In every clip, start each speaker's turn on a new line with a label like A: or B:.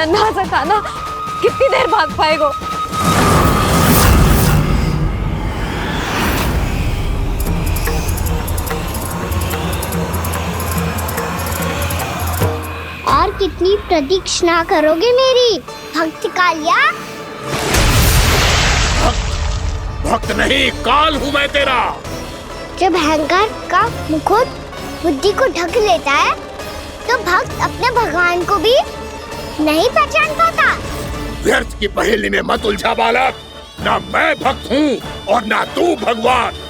A: नन्हा सा कान्हा कितनी देर भाग पाएगा?
B: और कितनी प्रतीक्षा करोगे मेरी भक्त कालिया?
C: भक्त नहीं, काल हूँ मैं तेरा।
B: जब अहंकार का मुकुट बुद्धि को ढक लेता है तो भक्त अपने भगवान को भी नहीं पहचान पाता।
C: व्यर्थ की पहेली में मत उलझा बालक। ना मैं भक्त हूँ और ना तू भगवान।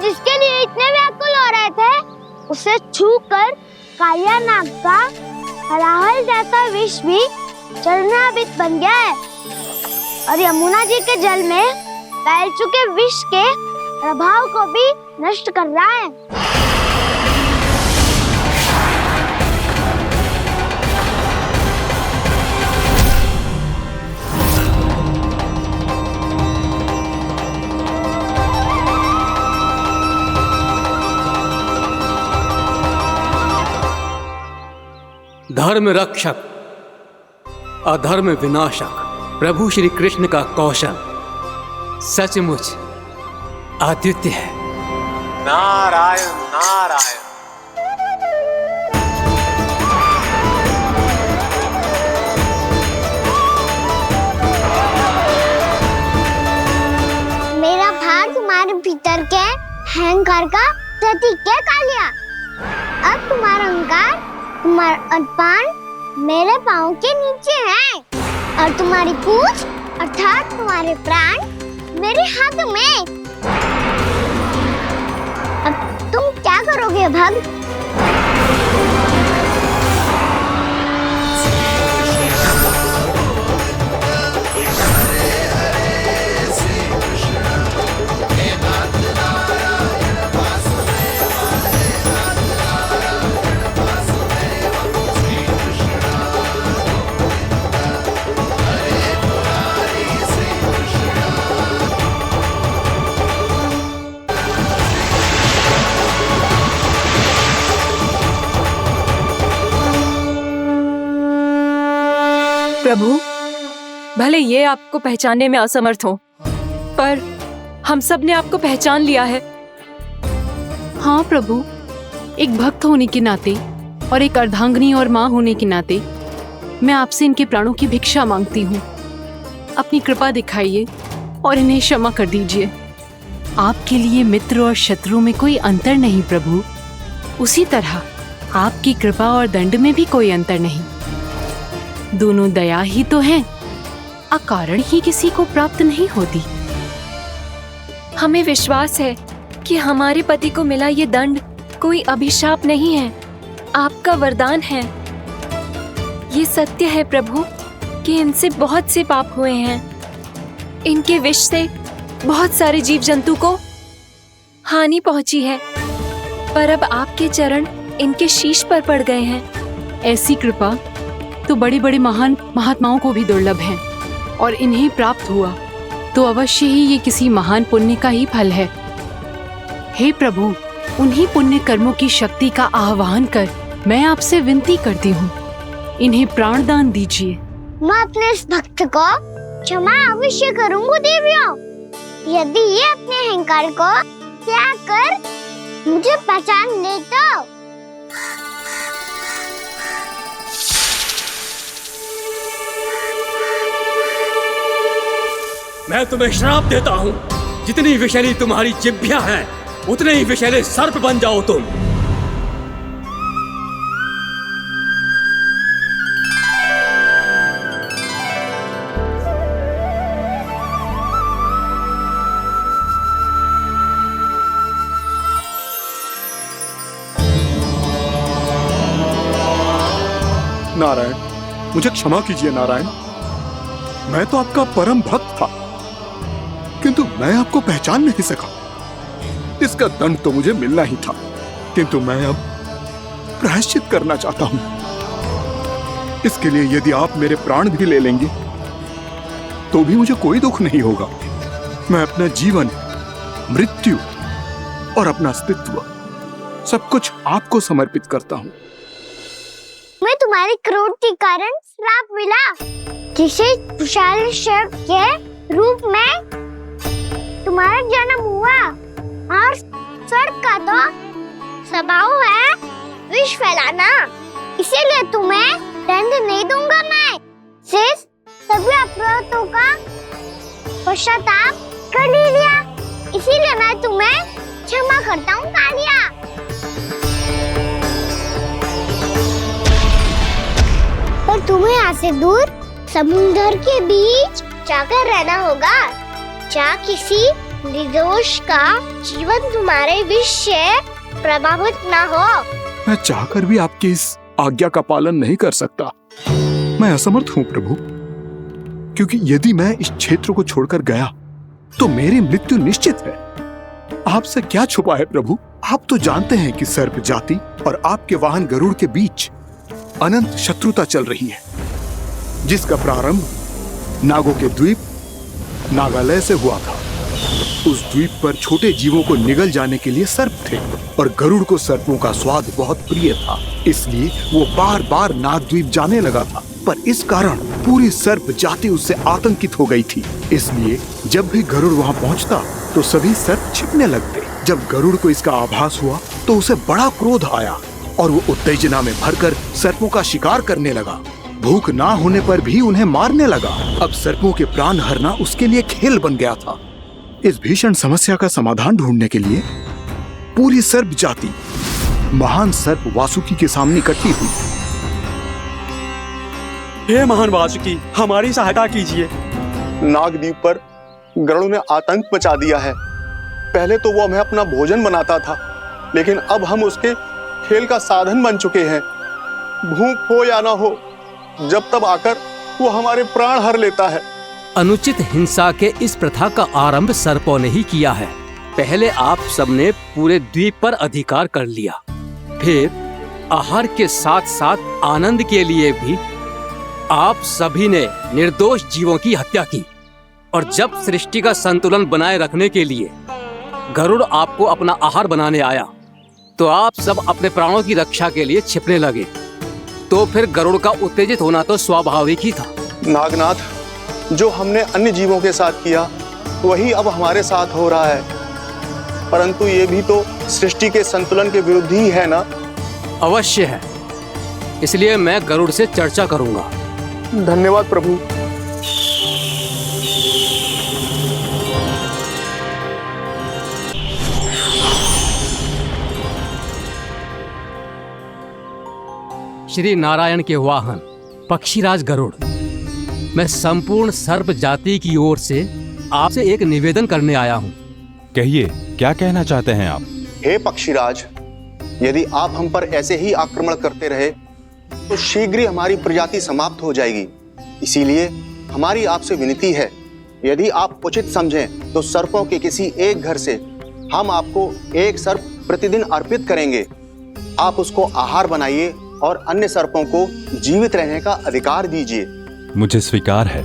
B: जिसके लिए इतने व्याकुल हो रहे थे, उसे छूकर कालिया नाग का हलाहल जैसा विष भी चरणामृत बन गया है और यमुना जी के जल में फैल चुके विष के प्रभाव को भी नष्ट कर रहा है।
D: धर्म रक्षक, अधर्म विनाशक प्रभु श्री कृष्ण का कौशल सचमुच अद्वितीय है।
E: नारायण नारायण।
B: मेरा भार तुम्हारे भीतर के अहंकार का प्रतीक है कालिया। अब तुम्हारा अहंकार, तुम्हारा अरपान मेरे पाँव के नीचे है और तुम्हारी पूंछ अर्थात तुम्हारे प्राण मेरे हाथ में। अब तुम क्या करोगे भक्त?
A: प्रभु, भले ये आपको पहचानने में असमर्थ हो, पर हम सब ने आपको पहचान लिया है।
F: हाँ प्रभु, एक भक्त होने के नाते और एक अर्धांगिनी और माँ होने के नाते मैं आपसे इनके प्राणों की भिक्षा मांगती हूँ। अपनी कृपा दिखाइए और इन्हें क्षमा कर दीजिए। आपके लिए मित्र और शत्रु में कोई अंतर नहीं प्रभु। उसी तरह आपकी कृपा और दंड में भी कोई अंतर नहीं। दोनों दया ही तो हैं, अकारण ही किसी को प्राप्त नहीं होती।
A: हमें विश्वास है कि हमारे पति को मिला ये दंड कोई अभिशाप नहीं है, आपका वरदान है। ये सत्य है प्रभु कि इनसे बहुत से पाप हुए हैं। इनके विष से बहुत सारे जीव जंतु को हानि पहुंची है, पर अब आपके चरण इनके शीश पर पड़ गए हैं।
F: ऐसी कृपा तो बड़े बड़े महान महात्माओं को भी दुर्लभ है, और इन्हें प्राप्त हुआ तो अवश्य ही ये किसी महान पुण्य का ही फल है। हे प्रभु, उन्हीं पुण्य कर्मों की शक्ति का आह्वान कर मैं आपसे विनती करती हूँ, इन्हें प्राण दान दीजिए।
B: मैं अपने इस भक्त को क्षमा अवश्य करूंगा देवियों, यदि ये अपने अहंकार को त्याग कर मुझे पहचान ले तो।
D: मैं तुम्हें श्राप देता हूँ, जितनी विषैली तुम्हारी जिह्वा है उतने ही विषैले सर्प बन जाओ तुम।
G: नारायण, मुझे क्षमा कीजिए नारायण। मैं तो आपका परम भक्त था, किंतु मैं आपको पहचान नहीं सका। इसका दंड तो मुझे मिलना ही था, किंतु मैं अब प्रायश्चित करना चाहता हूं। इसके लिए यदि आप मेरे प्राण भी ले लेंगे तो भी मुझे कोई दुख नहीं होगा। मैं अपना जीवन, मृत्यु और अपना अस्तित्व सब कुछ आपको समर्पित करता हूं।
B: मैं तुम्हारे क्रोध के कारण श्राप मिला, जिसे विशाल सर्प के रूप में तुम्हारा जन्म हुआ, और सर्प का तो स्वभाव है विष फैलाना, इसीलिए तुम्हें दंड नहीं दूंगा। मैं सिर्फ सभी अपराधों का पश्चाताप कर लिया, इसीलिए मैं तुम्हें क्षमा करता हूँ कालिया। पर तुम्हें यहाँ से दूर समुद्र के बीच जाकर रहना होगा, जहाँ किसी निर्दोष का जीवन तुम्हारे विष से प्रभावित ना हो।
G: मैं चाहकर भी आपकी इस आज्ञा का पालन नहीं कर सकता। मैं असमर्थ हूँ प्रभु, क्योंकि यदि मैं इस क्षेत्र को छोड़कर गया तो मेरी मृत्यु निश्चित है। आपसे क्या छुपा है प्रभु? आप तो जानते हैं कि सर्प जाति और आपके वाहन गरुड़ के बीच अनंत शत्रुता चल रही है, जिसका प्रारंभ नागों के द्वीप नागालय से हुआ था। उस द्वीप पर छोटे जीवों को निगल जाने के लिए सर्प थे, और गरुड़ को सर्पों का स्वाद बहुत प्रिय था, इसलिए वो बार बार नागद्वीप जाने लगा था। पर इस कारण पूरी सर्प जाति उससे आतंकित हो गई थी, इसलिए जब भी गरुड़ वहां पहुंचता तो सभी सर्प छिपने लगते। जब गरुड़ को इसका आभास हुआ तो उसे बड़ा क्रोध आया, और वो उत्तेजना में भरकर सर्पों का शिकार करने लगा। भूख ना होने पर भी उन्हें मारने लगा। अब सर्पों के प्राण हरना उसके लिए खेल बन गया था। इस भीषण समस्या का समाधान ढूंढने के लिए पूरी सर्प जाति महान सर्प वासुकी के सामने इकट्ठी हुई।
H: हे महान वासुकी, हमारी सहायता कीजिए।
I: नागद्वीप पर गरुड़ ने आतंक मचा दिया है। पहले तो वो हमें अपना भोजन बनाता था, लेकिन अब हम उसके खेल का साधन बन चुके हैं। भूख हो या ना हो, जब तब आकर वो हमारे प्राण हर लेता है।
D: अनुचित हिंसा के इस प्रथा का आरंभ सर्पों ने ही किया है। पहले आप सबने पूरे द्वीप पर अधिकार कर लिया, फिर आहार के साथ साथ आनंद के लिए भी आप सभी ने निर्दोष जीवों की हत्या की। और जब सृष्टि का संतुलन बनाए रखने के लिए गरुड़ आपको अपना आहार बनाने आया, तो आप सब अपने प्राणों की रक्षा के लिए छिपने लगे। तो फिर गरुड़ का उत्तेजित होना तो स्वाभाविक ही था।
I: नागनाथ, जो हमने अन्य जीवों के साथ किया वही अब हमारे साथ हो रहा है, परंतु ये भी तो सृष्टि के संतुलन के विरुद्ध ही है ना?
D: अवश्य है, इसलिए मैं गरुड़ से चर्चा करूंगा।
I: धन्यवाद प्रभु।
D: श्री नारायण के वाहन पक्षीराज गरुड़, मैं संपूर्ण सर्प जाति की ओर से आपसे एक निवेदन करने आया हूं।
J: कहिए, क्या कहना चाहते हैं आप?
I: हे पक्षीराज, यदि आप हम पर ऐसे ही आक्रमण करते रहे तो शीघ्र ही हमारी प्रजाति समाप्त हो जाएगी। इसीलिए हमारी आपसे विनती है, यदि आप उचित समझें तो सर्पों के किसी एक घर से हम आपको एक सर्प प्रतिदिन अर्पित करेंगे। आप उसको आहार बनाइए और अन्य सर्पों को जीवित रहने का अधिकार दीजिए।
J: मुझे स्वीकार है।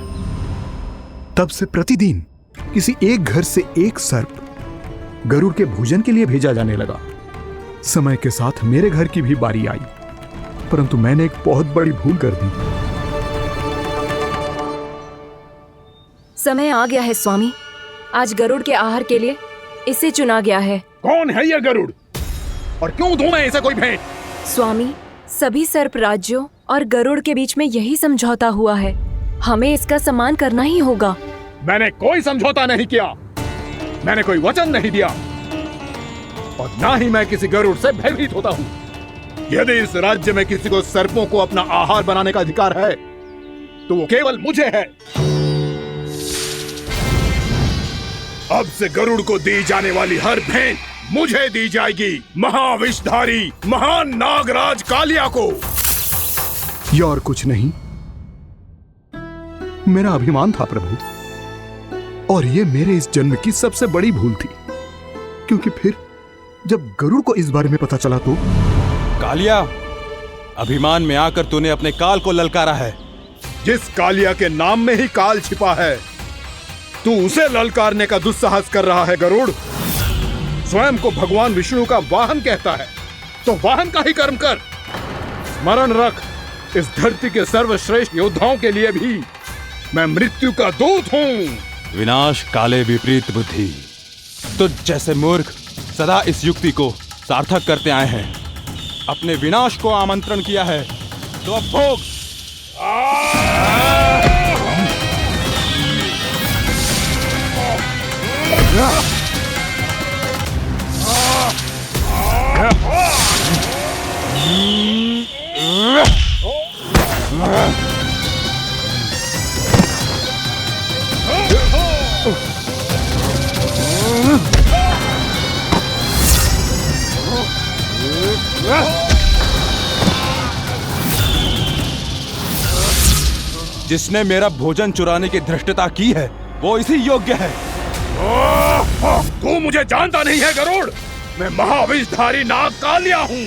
G: तब से प्रतिदिन किसी एक घर से एक सर्प गरुड़ के भोजन के लिए भेजा जाने लगा। समय के साथ मेरे घर की भी बारी आई, परंतु मैंने एक बहुत बड़ी भूल कर दी।
A: समय आ गया है स्वामी, आज गरुड़ के आहार के लिए इसे चुना गया है।
C: कौन है यह गरुड़ और क्यों दूं मैं इसे कोई भेंट?
A: स्वामी, सभी सर्प राज्यों और गरुड़ के बीच में यही समझौता हुआ है, हमें इसका सम्मान करना ही होगा।
C: मैंने कोई समझौता नहीं किया, मैंने कोई वचन नहीं दिया और ना ही मैं किसी गरुड़ से भयभीत होता हूँ। यदि इस राज्य में किसी को सर्पों को अपना आहार बनाने का अधिकार है तो वो केवल मुझे है। अब से गरुड़ को दी जाने वाली हर भेंट मुझे दी जाएगी, महाविषधारी महान नागराज कालिया को।
G: यह और कुछ नहीं, मेरा अभिमान था प्रभु, और यह मेरे इस जन्म की सबसे बड़ी भूल थी, क्योंकि फिर जब गरुड़ को इस बारे में पता चला तो।
J: कालिया, अभिमान में आकर तूने अपने काल को ललकारा है।
C: जिस कालिया के नाम में ही काल छिपा है, तू उसे ललकारने का दुस्साहस कर रहा है। गरुड़ स्वयं को भगवान विष्णु का वाहन कहता है, तो वाहन का ही कर्म कर। स्मरण रख, इस धरती के सर्वश्रेष्ठ योद्धाओं के लिए भी मैं मृत्यु का दूत हूँ।
J: विनाश काले विपरीत बुद्धि। तो जैसे मूर्ख सदा इस युक्ति को सार्थक करते आए हैं, अपने विनाश को आमंत्रण किया है, तो अब भोग। जिसने मेरा भोजन चुराने की धृष्टता की है वो इसी योग्य है।
C: तू मुझे जानता नहीं है गरुड़, मैं महाविषधारी नाग कालिया हूँ।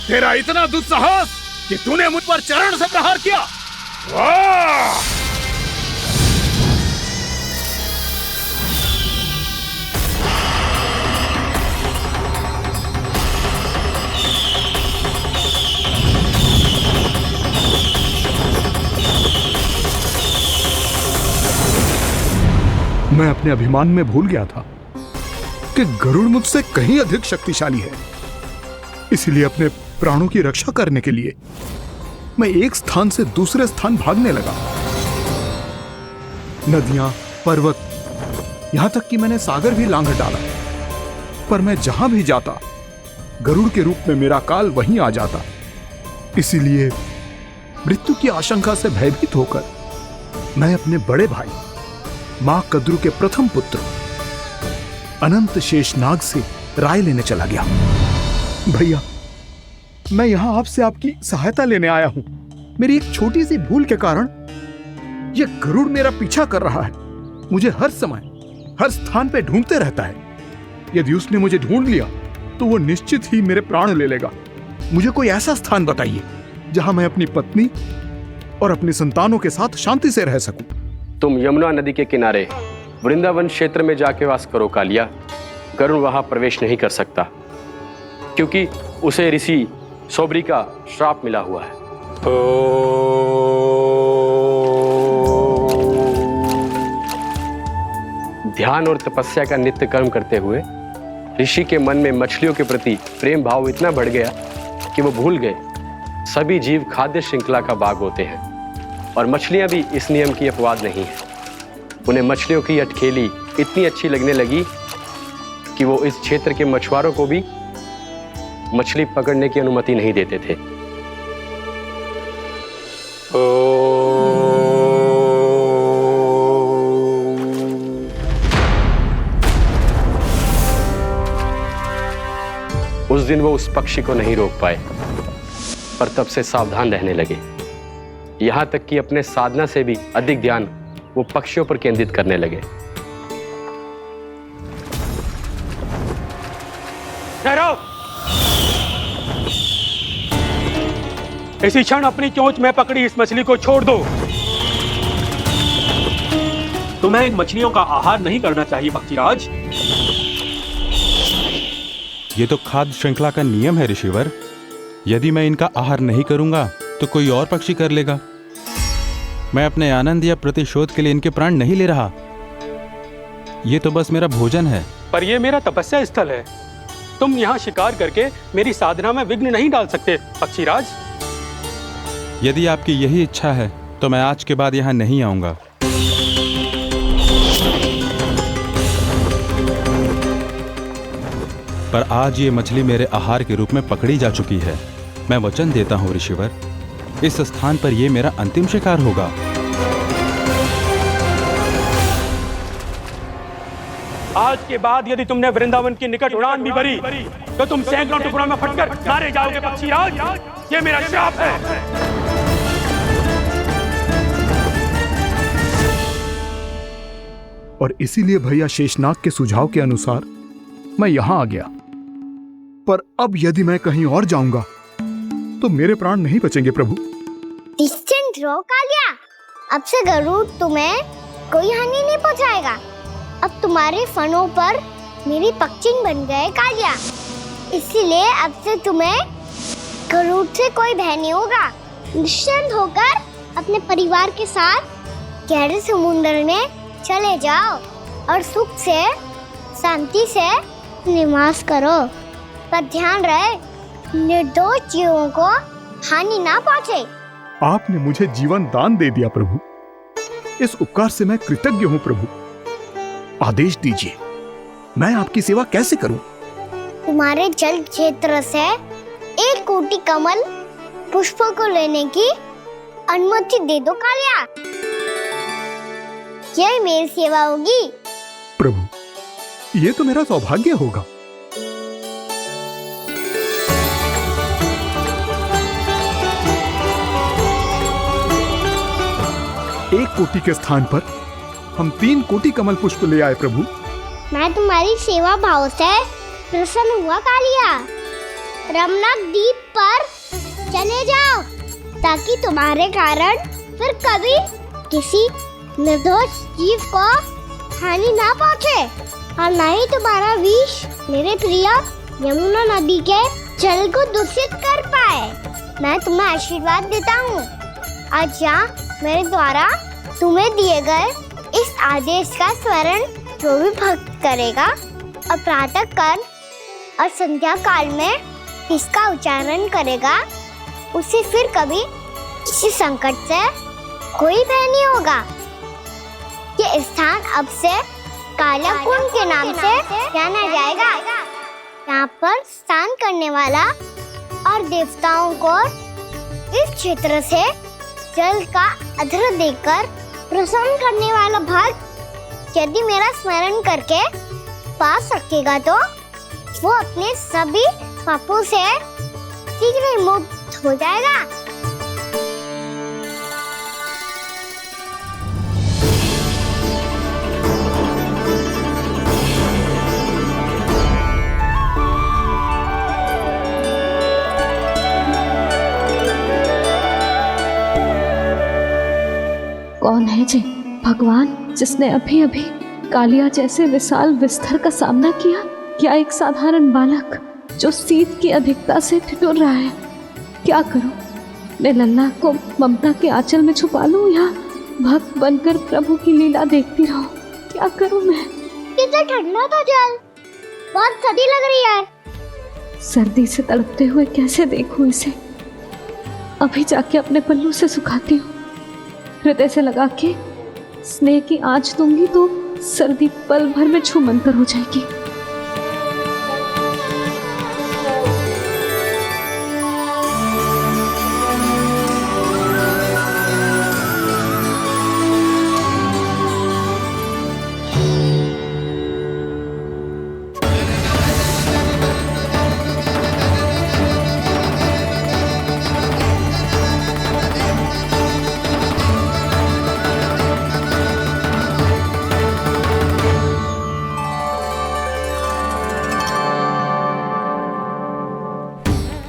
C: तेरा इतना दुस्साहस कि तूने मुझ पर चरण से प्रहार किया। वाह!
G: मैं अपने अभिमान में भूल गया था कि गरुड़ मुझसे कहीं अधिक शक्तिशाली है। इसलिए अपने प्राणों की रक्षा करने के लिए मैं एक स्थान से दूसरे स्थान भागने लगा। नदियां, पर्वत, यहां तक कि मैंने सागर भी लांघ डाला, पर मैं जहां भी जाता गरुड़ के रूप में मेरा काल वहीं आ जाता। इसीलिए मृत्यु की आशंका से भयभीत होकर मैं अपने बड़े भाई मां कद्रू के प्रथम पुत्र अनंत शेषनाग से राय लेने चला गया। भैया, मैं यहां आपसे आपकी सहायता लेने आया हूं। मेरी एक छोटी सी भूल के कारण यह गरुड़ मेरा पीछा कर रहा है, मुझे हर समय हर स्थान पे ढूंढते रहता है। यदि उसने मुझे ढूंढ लिया तो वो निश्चित ही मेरे प्राण ले लेगा। मुझे कोई ऐसा स्थान बताइए जहां मैं अपनी पत्नी और अपनी संतानों के साथ शांति से रह सकूं।
K: तुम यमुना नदी के किनारे वृंदावन क्षेत्र में जाके वास करो कालिया। गरुड़ वहां प्रवेश नहीं कर सकता, क्योंकि उसे ऋषि सोबरी का श्राप मिला हुआ है। ध्यान और तपस्या का नित्य कर्म करते हुए ऋषि के मन में मछलियों के प्रति प्रेम भाव इतना बढ़ गया कि वो भूल गए सभी जीव खाद्य श्रृंखला का भाग होते हैं, और मछलियां भी इस नियम की अपवाद नहीं है। उन्हें मछलियों की अटखेली इतनी अच्छी लगने लगी कि वो इस क्षेत्र के मछुआरों को भी मछली पकड़ने की अनुमति नहीं देते थे। उस दिन वो उस पक्षी को नहीं रोक पाए, पर तब से सावधान रहने लगे। यहां तक कि अपने साधना से भी अधिक ध्यान वो पक्षियों पर केंद्रित करने लगे।
H: ठहरो! इसी क्षण अपनी चोंच में पकड़ी इस मछली को छोड़ दो। तुम्हें इन मछलियों का आहार नहीं करना चाहिए पक्षीराज।
J: ये तो खाद्य श्रृंखला का नियम है ऋषिवर। यदि मैं इनका आहार नहीं करूंगा तो कोई और पक्षी कर लेगा। मैं अपने आनंद या प्रतिशोध के लिए इनके प्राण नहीं ले रहा। ये तो बस मेरा भोजन है।
H: पर यह मेरा तपस्या स्थल है। तुम यहाँ शिकार करके मेरी साधना में विघ्न नहीं डाल सकते पक्षीराज।
J: यदि आपकी यही इच्छा है तो मैं आज के बाद यहाँ नहीं आऊंगा। पर आज ये मछली मेरे आहार के रूप में पकड़ी जा चुकी है। मैं वचन देता हूँ ऋषिवर, इस स्थान पर यह मेरा अंतिम शिकार होगा।
H: आज के बाद यदि तुमने वृंदावन की निकट उड़ान भी भरी तो तुम सैकड़ों टुकड़ों में फटकर मारे जाओगे पक्षीराज। ये मेरा श्राप है।
G: और इसीलिए भैया शेषनाग के सुझाव के अनुसार मैं यहां आ गया। पर अब यदि मैं कहीं और जाऊंगा तो मेरे प्राण नहीं बचेंगे प्रभु।
B: निश्चिंत रहो कालिया, अब से गरुड़ तुम्हें कोई हानि नहीं पहुंचाएगा। अब तुम्हारे फनों पर मेरी पक्षिन बन गए कालिया, इसीलिए अब से तुम्हें गरुड़ से कोई भय नहीं होगा। निश्चिंत होकर अपने परिवार के साथ गहरे समुद्र में चले जाओ और सुख से शांति से निवास करो। पर ध्यान रहे निर्दोष जीवों को हानि ना पहुंचे।
G: आपने मुझे जीवन दान दे दिया प्रभु, इस उपकार से मैं कृतज्ञ हूँ प्रभु। आदेश दीजिए, मैं आपकी सेवा कैसे करूं?
B: तुम्हारे जल क्षेत्र से 1 कोटि कमल पुष्पों को लेने की अनुमति दे दो कालिया। यही मेरी सेवा होगी
G: प्रभु। ये तो मेरा सौभाग्य होगा। 1 कोटि के स्थान पर हम 3 कोटि कमल पुष्प ले आए प्रभु।
B: मैं तुम्हारी सेवा भाव से प्रसन्न हुआ कालिया। रमणक द्वीप पर चले जाओ ताकि तुम्हारे कारण फिर कभी किसी निर्दोष जीव को हानि ना पहुंचे और न ही तुम्हारा विष मेरे प्रिय यमुना नदी के जल को दूषित कर पाए। मैं तुम्हें आशीर्वाद देता हूँ। आज यहाँ मेरे द्वारा तुम्हें दिए गए इस आदेश का स्मरण जो भी भक्त करेगा और प्रातः काल और संध्या काल में इसका उच्चारण करेगा, उसे फिर कभी किसी संकट से कोई भय नहीं होगा। ये स्थान अब से काला कुंड के नाम से जाना जाएगा। यहाँ पर स्नान करने वाला और देवताओं को इस क्षेत्र से जल का अर्घ्य देकर प्रसन्न करने वाला भक्त यदि मेरा स्मरण करके पा सकेगा तो वो अपने सभी पापों से शीघ्र ही मुक्त हो जाएगा।
A: कौन है जी भगवान जिसने अभी अभी कालिया जैसे विशाल विस्तर का सामना किया? क्या एक साधारण बालक जो शीत की अधिकता से ठिठुर रहा है? क्या करूं? मैं लल्ला को ममता के आंचल में छुपा लूं या भक्त बनकर प्रभु की लीला देखती रहूं? क्या करूं मैं?
B: कितना ठंडा था जल, बहुत सर्दी लग रही है।
A: सर्दी से तड़पते हुए कैसे देखूं इसे? अभी जाके अपने पल्लू से सुखाती हूँ। हृदय से लगा के स्नेह की आंच दूंगी तो सर्दी पल भर में छूमंतर हो जाएगी।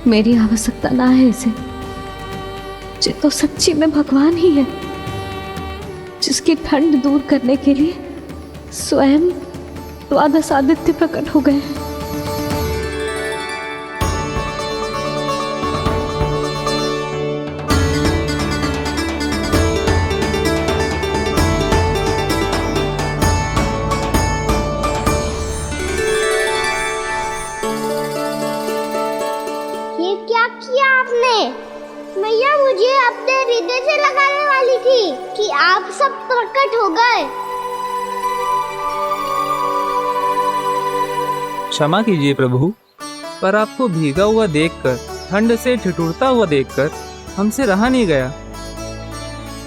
A: मेरी आवश्यकता ना है इसे। ये तो सच्ची में भगवान ही है, जिसकी ठंड दूर करने के लिए स्वयं द्वादश आदित्य प्रकट हो गए हैं।
B: ये क्या किया आपने? मैया मुझे अपने हृदय से लगाने वाली थी कि आप सब प्रकट हो गए।
L: क्षमा कीजिए प्रभु, पर आपको भीगा हुआ देखकर, ठंड से ठिठुरता हुआ देखकर हमसे रहा नहीं गया।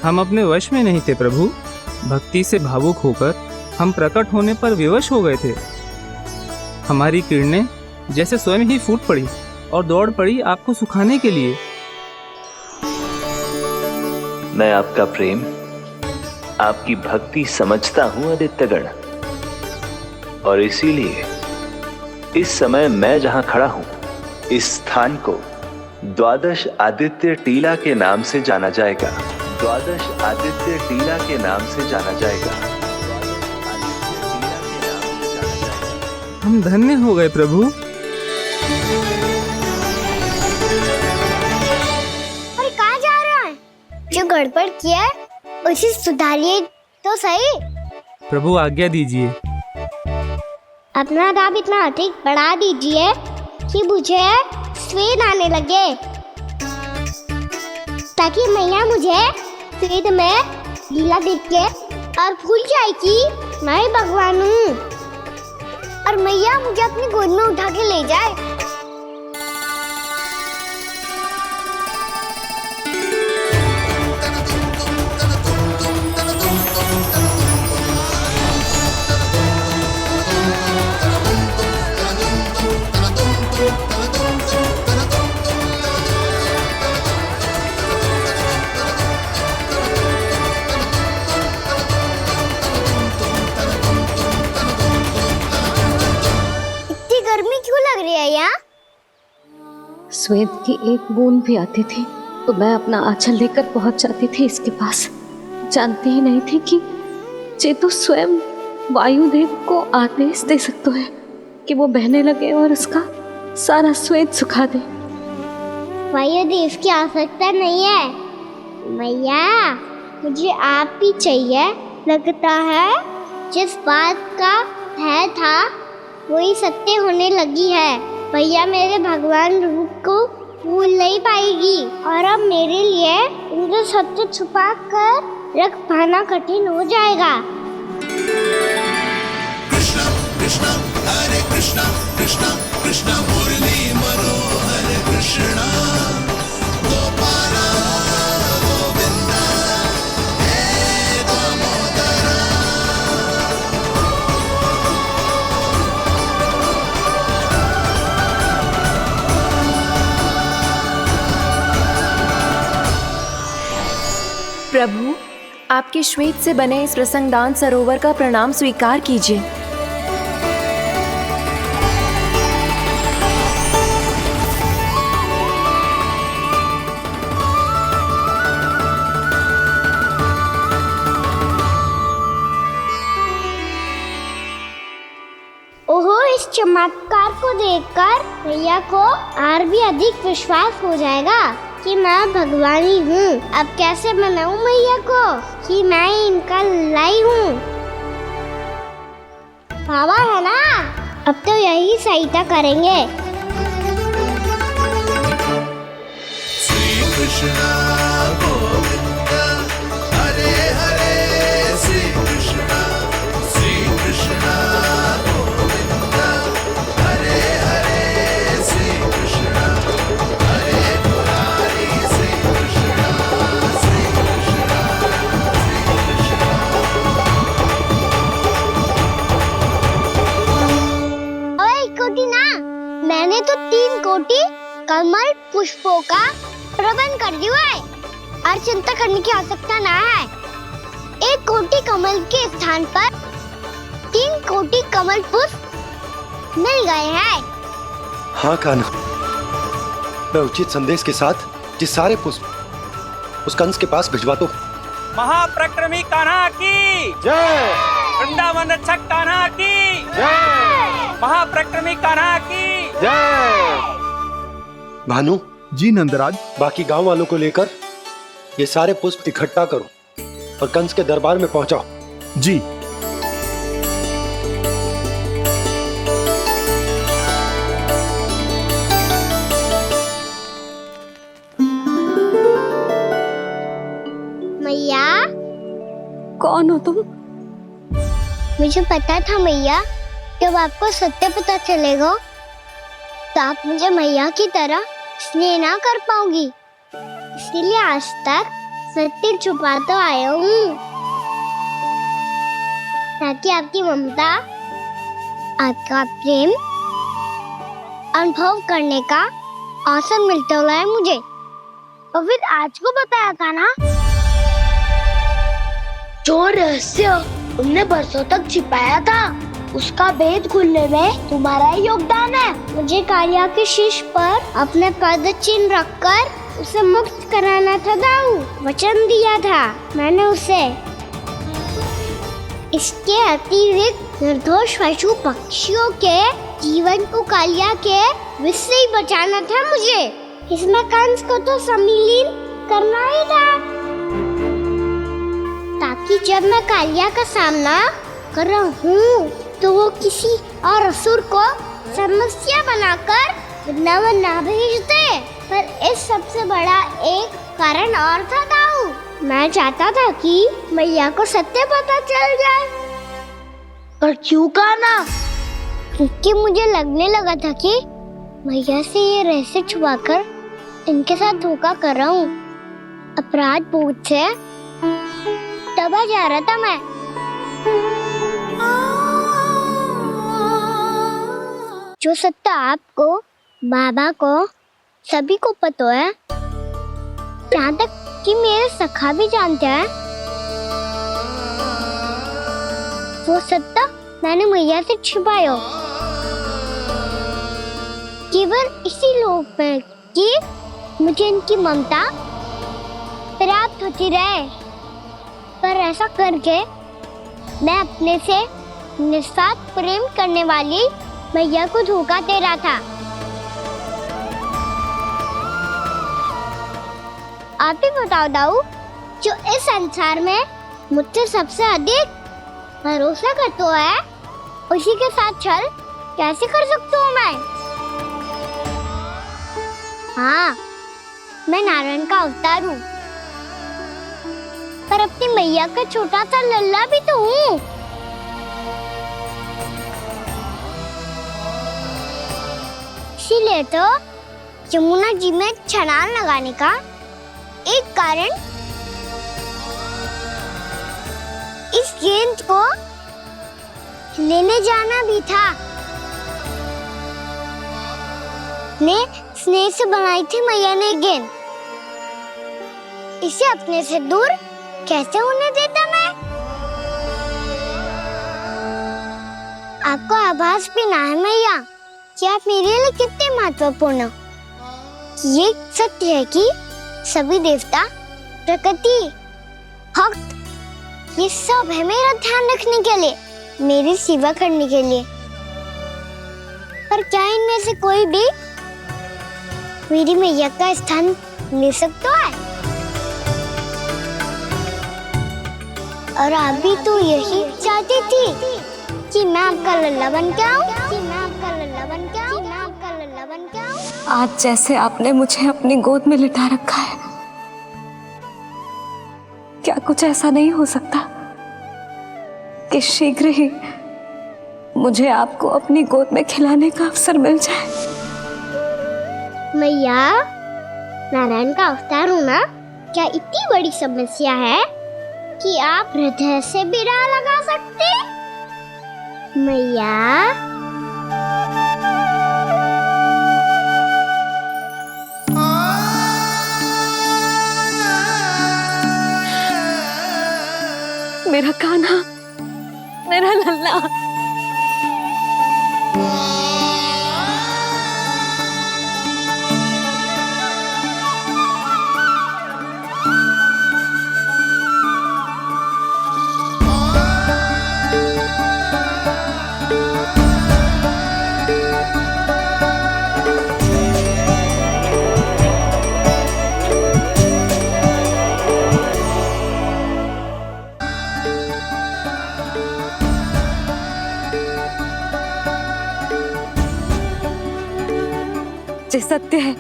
L: हम अपने वश में नहीं थे प्रभु। भक्ति से भावुक होकर हम प्रकट होने पर विवश हो गए थे। हमारी किरणें जैसे स्वयं ही फूट पड़ी और दौड़ पड़ी आपको सुखाने के लिए।
M: मैं आपका प्रेम, आपकी भक्ति समझता हूं आदित्यगण, और इसीलिए इस समय मैं जहां खड़ा हूं, इस स्थान को द्वादश आदित्य टीला के नाम से जाना जाएगा। द्वादश आदित्य टीला के नाम से जाना जाएगा।
L: हम धन्य हो गए प्रभु।
B: अरे कहाँ जा रहा है? जो गड़बड़ किया है उसे सुधारिए तो सही।
L: प्रभु आज्ञा दीजिए।
B: अपना दाब इतना अधिक बढ़ा दीजिए कि मुझे स्वेद आने लगे, ताकि मैया मुझे स्वेद में लीला देख के और भूल जाए कि मैं भगवान हूँ, और मैया मुझे अपनी गोद में उठा के ले जाए।
A: श्वेत की एक बूंद भी आती थी तो मैं अपना आंचल लेकर पहुंच जाती थी इसके पास। जानती ही नहीं थी कि चेतु स्वयं वायुदेव को आदेश दे सकता है कि वो बहने लगे और उसका सारा श्वेत सुखा दे।
B: वायुदेव की आवश्यकता नहीं है मैया, मुझे आप ही चाहिए। लगता है जिस बात का भय था वही सत्य होने लगी है। भैया मेरे भगवान रूप को भूल नहीं पाएगी, और अब मेरे लिए उनके सत्य छुपा कर रख पाना कठिन हो जाएगा।
N: कृष्णा कृष्णा हरे कृष्णा कृष्णा कृष्णा मुरली मनोहर कृष्णा गोपाला गोविंदा हे दामोदरा।
A: प्रभु, आपके श्वेत से बने इस प्रसंगदान सरोवर का प्रणाम स्वीकार कीजिए।
B: ओहो, इस चमत्कार को देखकर भैया को और भी अधिक विश्वास हो जाएगा कि मैं भगवानी हूँ। अब कैसे मनाऊं मैया को कि मैं इनका लाई हूँ। बाबा है ना, अब तो यही सहायता करेंगे।
N: श्री कृष्णा गोविंदा हरे हरे श्री कृष्णा गोविंदा हरे हरे श्री कृष्णा हरे मुरारी श्री कृष्णा श्री कृष्णा श्री कृष्णा।
B: ओए कोटि ना, मैंने तो 3 कोटि कमल पुष्पों का प्रबंध कर दिया है और चिंता करने की आवश्यकता ना है। 1 कोटि कमल के स्थान पर 3 कोटि कमल पुष्प मिल गए हैं।
I: हाँ कान्हा,
O: मैं उचित संदेश के साथ ये सारे पुष्प उस कंस के पास भिजवाता हूँ।
L: महाप्रक्रमी कान्हा की
O: जय।
L: वृंदावन रक्षक कान्हा की
O: जय।
L: महाप्रक्रमी कान्हा की
O: जय। भानु
G: जी नंदराज,
O: बाकी गांव वालों को लेकर ये सारे पुष्प इकट्ठा करो और कंस के दरबार में पहुंचाओ।
G: जी।
B: मैया,
A: कौन हो तुम?
B: मुझे पता था मैया, जब आपको सत्य पता चलेगा तो आप मुझे मैया की तरह स्नेह ना कर पाओगी, इसलिए आज तक सत्य छुपा तो आया हूँ, ताकि आपकी ममता, आपका प्रेम अनुभव करने का अवसर मिलता रहा है मुझे। और फिर आज को बताया था ना, जो रहस्य तुमने बरसों तक छिपाया था, उसका भेद खुलने में तुम्हारा ही योगदान है। मुझे कालिया के शीश पर अपने पद चिन्ह रखकर उसे मुक्त कराना था दाऊ, वचन दिया था मैंने उसे। इसके अतिरिक्त निर्दोष पशु पक्षियों के जीवन को कालिया के विष से ही बचाना था मुझे। इसमें कंस को तो सम्मिलित करना ही था, ताकि जब मैं कालिया का सामना कर रहा हूँ तो वो किसी और असुर को समस्या बनाकर वृंदावन ना भेज दे। पर इस सबसे बड़ा एक कारण और था दाऊ, मैं चाहता था कि मैया को सत्य पता चल जाए। पर क्यों कहा ना? क्योंकि मुझे लगने लगा था कि मैया से ये रहस्य छुपाकर इनके साथ धोखा कर रहा हूँ। अपराध बोझ से दबा जा रहा था मैं। जो सत्य आपको, बाबा को, सभी को पता है, यहाँ तक कि मेरे सखा भी जानते हैं, वो सत्य मैंने मैया से छिपाया केवल इसी लोक में कि मुझे इनकी ममता प्राप्त होती रहे। पर ऐसा करके मैं अपने से निस्वार्थ प्रेम करने वाली मैया को धोखा दे रहा था। आप ही बताओ दाऊ, जो इस संसार में मुझसे सबसे अधिक भरोसा करता है, उसी के साथ छल कैसे कर सकता हूँ मैं? हाँ, मैं नारायण का अवतार हूँ, पर अपनी मैया का छोटा सा लल्ला भी तो हूँ। इसीलिए तो यमुना जी में छलांग लगाने का एक कारण इस गेंद को लेने जाना भी था। स्नेह से बनाई थी मैया ने गेंद, इसे अपने से दूर कैसे होने देता मैं? आपको आभास भी ना है मैया कि आप मेरे लिए कितने महत्वपूर्ण हो। ये सत्य है कि सभी देवता, प्रकृति, भक्त, ये सब है मेरा ध्यान रखने के लिए, मेरी सेवा करने के लिए। पर क्या इनमें से कोई भी मेरी मैया का स्थान ले सकता है? और आप भी तो यही चाहती थी कि मैं आपका लल्ला बन के आऊं,
A: आज जैसे आपने मुझे अपनी गोद में लिटा रखा है, क्या कुछ ऐसा नहीं हो सकता कि शीघ्र ही मुझे आपको अपनी गोद में खिलाने का अवसर मिल जाए?
B: मैया, नारायण का अवतार होना क्या इतनी बड़ी समस्या है कि आप हृदय से भी राह लगा सकते? मैया,
A: मेरा कान्हा, मेरा लल्ला। जे सत्य है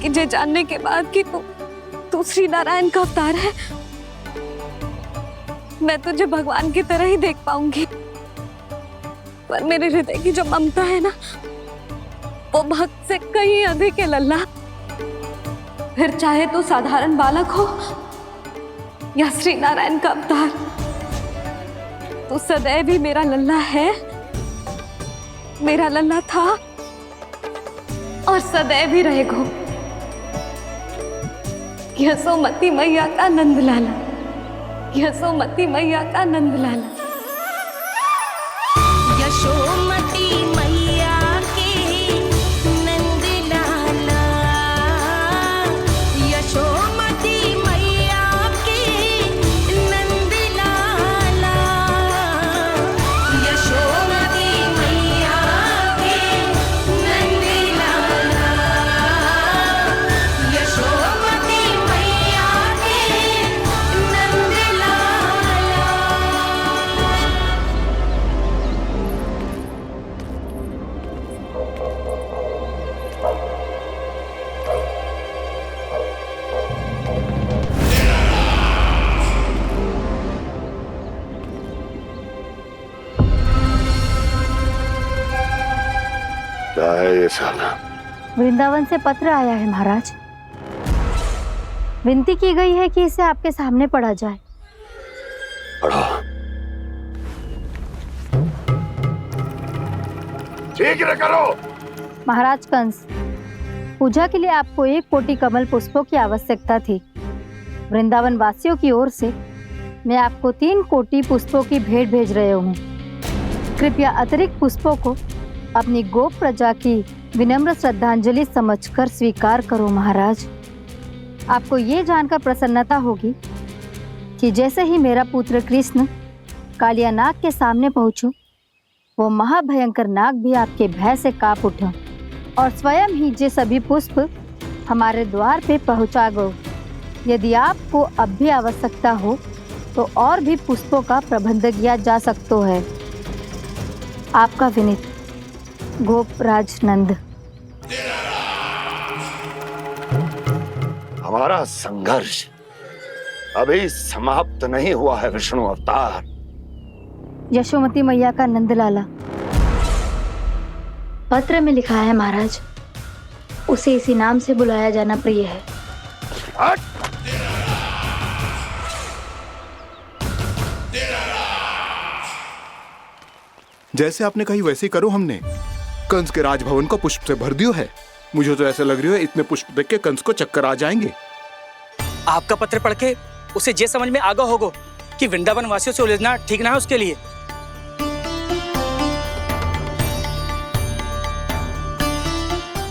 A: कि जे जानने के बाद कि तू श्री नारायण का अवतार है, मैं तुझे भगवान की तरह ही देख पाऊंगी। पर मेरे हृदय की जो ममता है ना, वो भक्त से कहीं अधिक है लल्ला। फिर चाहे तू साधारण बालक हो या श्री नारायण का अवतार, तू सदैव ही मेरा लल्ला है, मेरा लल्ला था और सदैव ही रहेगा। यशोमती मैया का नंद लाला, यशोमती मैया का नंद लाला।
N: यशोमती मैया के नंद लाला, यशोमती मैया के नंद लाला, यशोमती मैया के नंद लाला, यशोमती मैया के नंद लाला।
P: क्या है ये सब?
B: वृंदावन से पत्र आया है महाराज। विनती की गई है कि इसे आपके सामने पढ़ा जाए।
P: पढ़ो। शीघ्र करो।
B: महाराज कंस, पूजा के लिए आपको 1 कोटि कमल पुष्पों की आवश्यकता थी। वृंदावन वासियों की ओर से मैं आपको 3 कोटि पुष्पों की भेंट भेज रहे हूँ। कृपया अतिरिक्त पुष्पों को अपनी गोप प्रजा की विनम्र श्रद्धांजलि समझकर स्वीकार करो महाराज। आपको ये जानकर प्रसन्नता होगी कि जैसे ही मेरा पुत्र कृष्ण कालिया नाग के सामने पहुंचो, वो महाभयंकर नाग भी आपके भय से कांप उठा और स्वयं ही जे सभी पुष्प हमारे द्वार पे पहुंचा गो। यदि आपको अब भी आवश्यकता हो तो और भी पुष्पों का प्रबंध किया जा सकता है। आपका विनीत गोपराज नंद।
P: हमारा संघर्ष अभी समाप्त नहीं हुआ है विष्णु अवतार।
B: यशोमती मैया का नंदलाला। पत्र में लिखा है महाराज, उसे इसी नाम से बुलाया जाना प्रिय है।
G: जैसे आपने कही वैसे ही करो। हमने कंस के राजभवन को पुष्प से भर दियो है। मुझे तो ऐसा लग रही है इतने पुष्प देख के कंस को चक्कर आ जाएंगे।
Q: आपका पत्र पढ़ के उसे ये समझ में आगा होगा कि वृंदावन वासियों से उलझना ठीक ना है उसके लिए।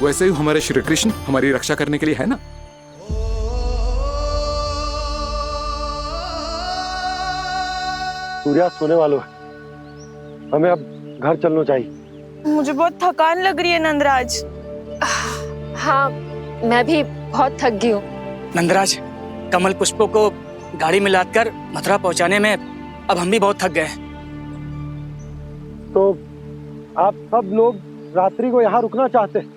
G: वैसे ही हमारे श्री कृष्ण हमारी रक्षा करने के लिए है ना।
O: सूर्यास्त होने वाला है, हमें अब घर चलना चाहिए।
R: मुझे बहुत थकान लग रही है नंदराज।
A: हाँ, मैं भी बहुत थक गई हूँ।
Q: नंदराज, कमल पुष्पों को गाड़ी में लादकर मथुरा पहुंचाने में अब हम भी बहुत थक गए।
O: तो आप सब लोग रात्रि को यहाँ रुकना चाहते हैं?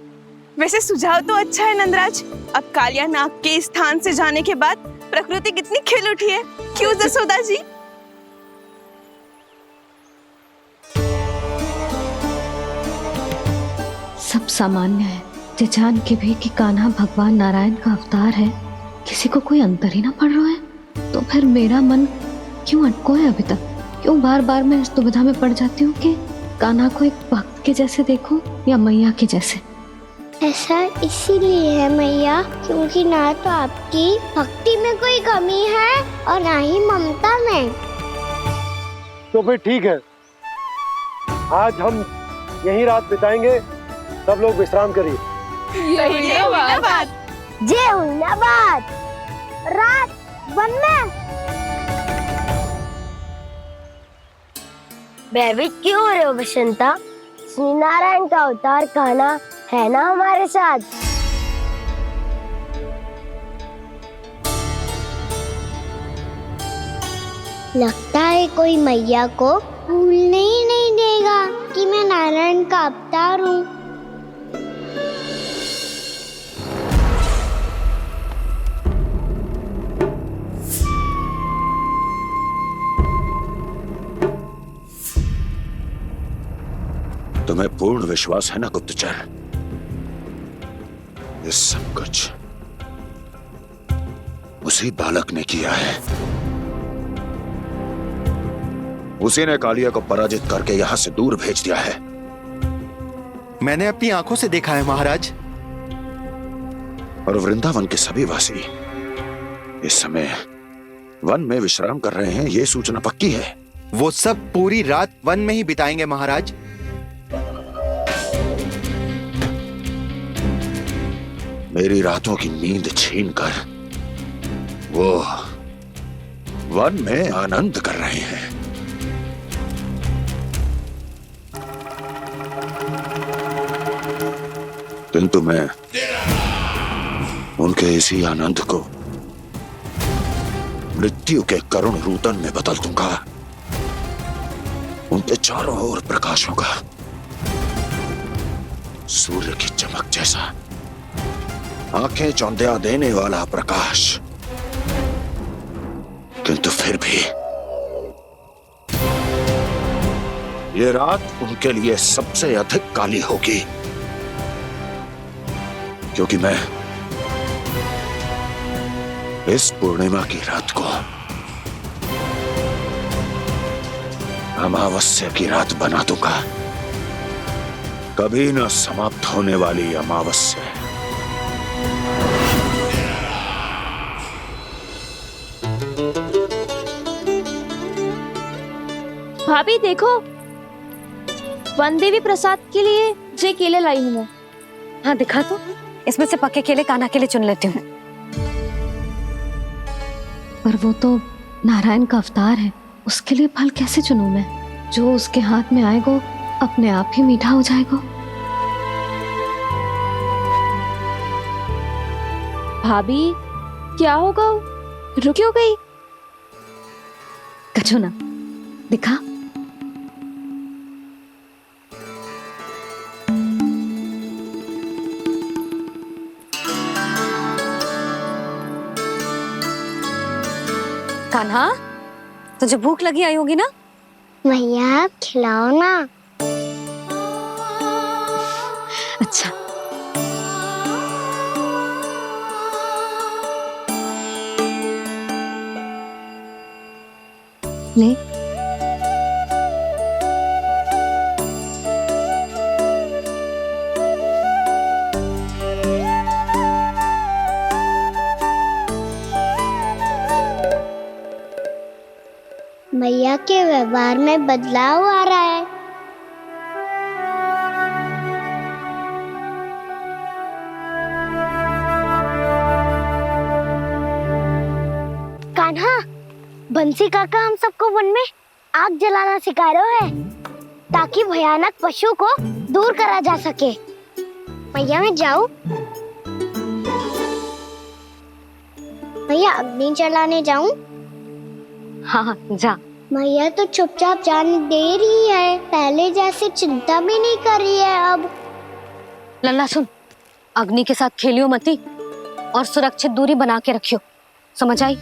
R: वैसे सुझाव तो अच्छा है नंदराज। अब कालिया नाग के स्थान से जाने के बाद प्रकृति कितनी खिल उठी है, क्यों जसोदा जी?
S: सब सामान्य है, ये जान के भी कि कान्हा भगवान नारायण का अवतार है, किसी को कोई अंतर ही ना पड़ रहा है। तो फिर मेरा मन क्यों अटको है अभी तक? क्यों बार बार मैं इस दुविधा में पड़ जाती हूँ कि कान्हा को एक भक्त के जैसे देखूं या मैया के जैसे?
B: ऐसा इसीलिए है मैया क्योंकि ना तो आपकी भक्ति में कोई कमी है और ना ही ममता में।
O: तो फिर ठीक है, आज हम यहीं रात बिताएंगे। सब लोग विश्राम करिए।
B: जय हुइलाबाद। रात वन में भयभीत क्यों हो रहे हो बसंता? श्री नारायण का अवतार कान्हा है ना हमारे साथ। लगता है कोई मैया को भूलने ही नहीं देगा कि मैं नारायण का अवतार हूँ।
P: तुम्हें पूर्ण विश्वास है ना गुप्तचर? ये सब कुछ उसी बालक ने किया है। उसी ने कालिया को पराजित करके यहां से दूर भेज दिया है।
T: मैंने अपनी आंखों से देखा है महाराज।
P: और वृंदावन के सभी वासी इस समय वन में विश्राम कर रहे हैं, ये सूचना पक्की है।
T: वो सब पूरी रात वन में ही बिताएंगे महाराज।
P: मेरी रातों की नींद छीनकर वो वन में आनंद कर रहे हैं। किंतु मैं उनके इसी आनंद को मृत्यु के करुण रूतन में बदल दूंगा। उनके चारों ओर प्रकाश होगा, सूर्य की चमक जैसा, आंखें चौंधिया देने वाला प्रकाश। किंतु फिर भी ये रात उनके लिए सबसे अधिक काली होगी, क्योंकि मैं इस पूर्णिमा की रात को अमावस्या की रात बना दूंगा, कभी न समाप्त होने वाली अमावस्या।
B: भाभी देखो, वन देवी प्रसाद के लिए जे केले लाई हूँ मैं।
S: हाँ दिखा तो, इसमें से पक्के केले कान्हा के लिए चुन लेती हूँ। पर वो तो नारायण का अवतार है, उसके लिए फल कैसे चुनूं मैं? जो उसके हाथ में आएगा अपने आप ही मीठा हो जाएगा।
B: भाभी क्या होगा? रुक क्यों गई?
S: कछू ना दिखा। कान्हा, तुझे भूख लगी आई होगी ना?
B: भैया खिलाओ ना।
S: अच्छा। ले।
B: भैया के व्यवहार में बदलाव आ रहा है। कान्हा, बंसी काका हम सबको वन में आग जलाना सिखा रहे हैं, ताकि भयानक पशु को दूर करा जा सके। भैया मैं जाऊं? भैया अग्नि जलाने जाऊं?
S: हाँ जा।
B: भैया तो चुपचाप जाने दे रही है, पहले जैसे चिंता भी नहीं कर रही है अब।
S: लल्ला सुन, अग्नि के साथ खेलियो मती और सुरक्षित दूरी बना के रखियो, समझ आई?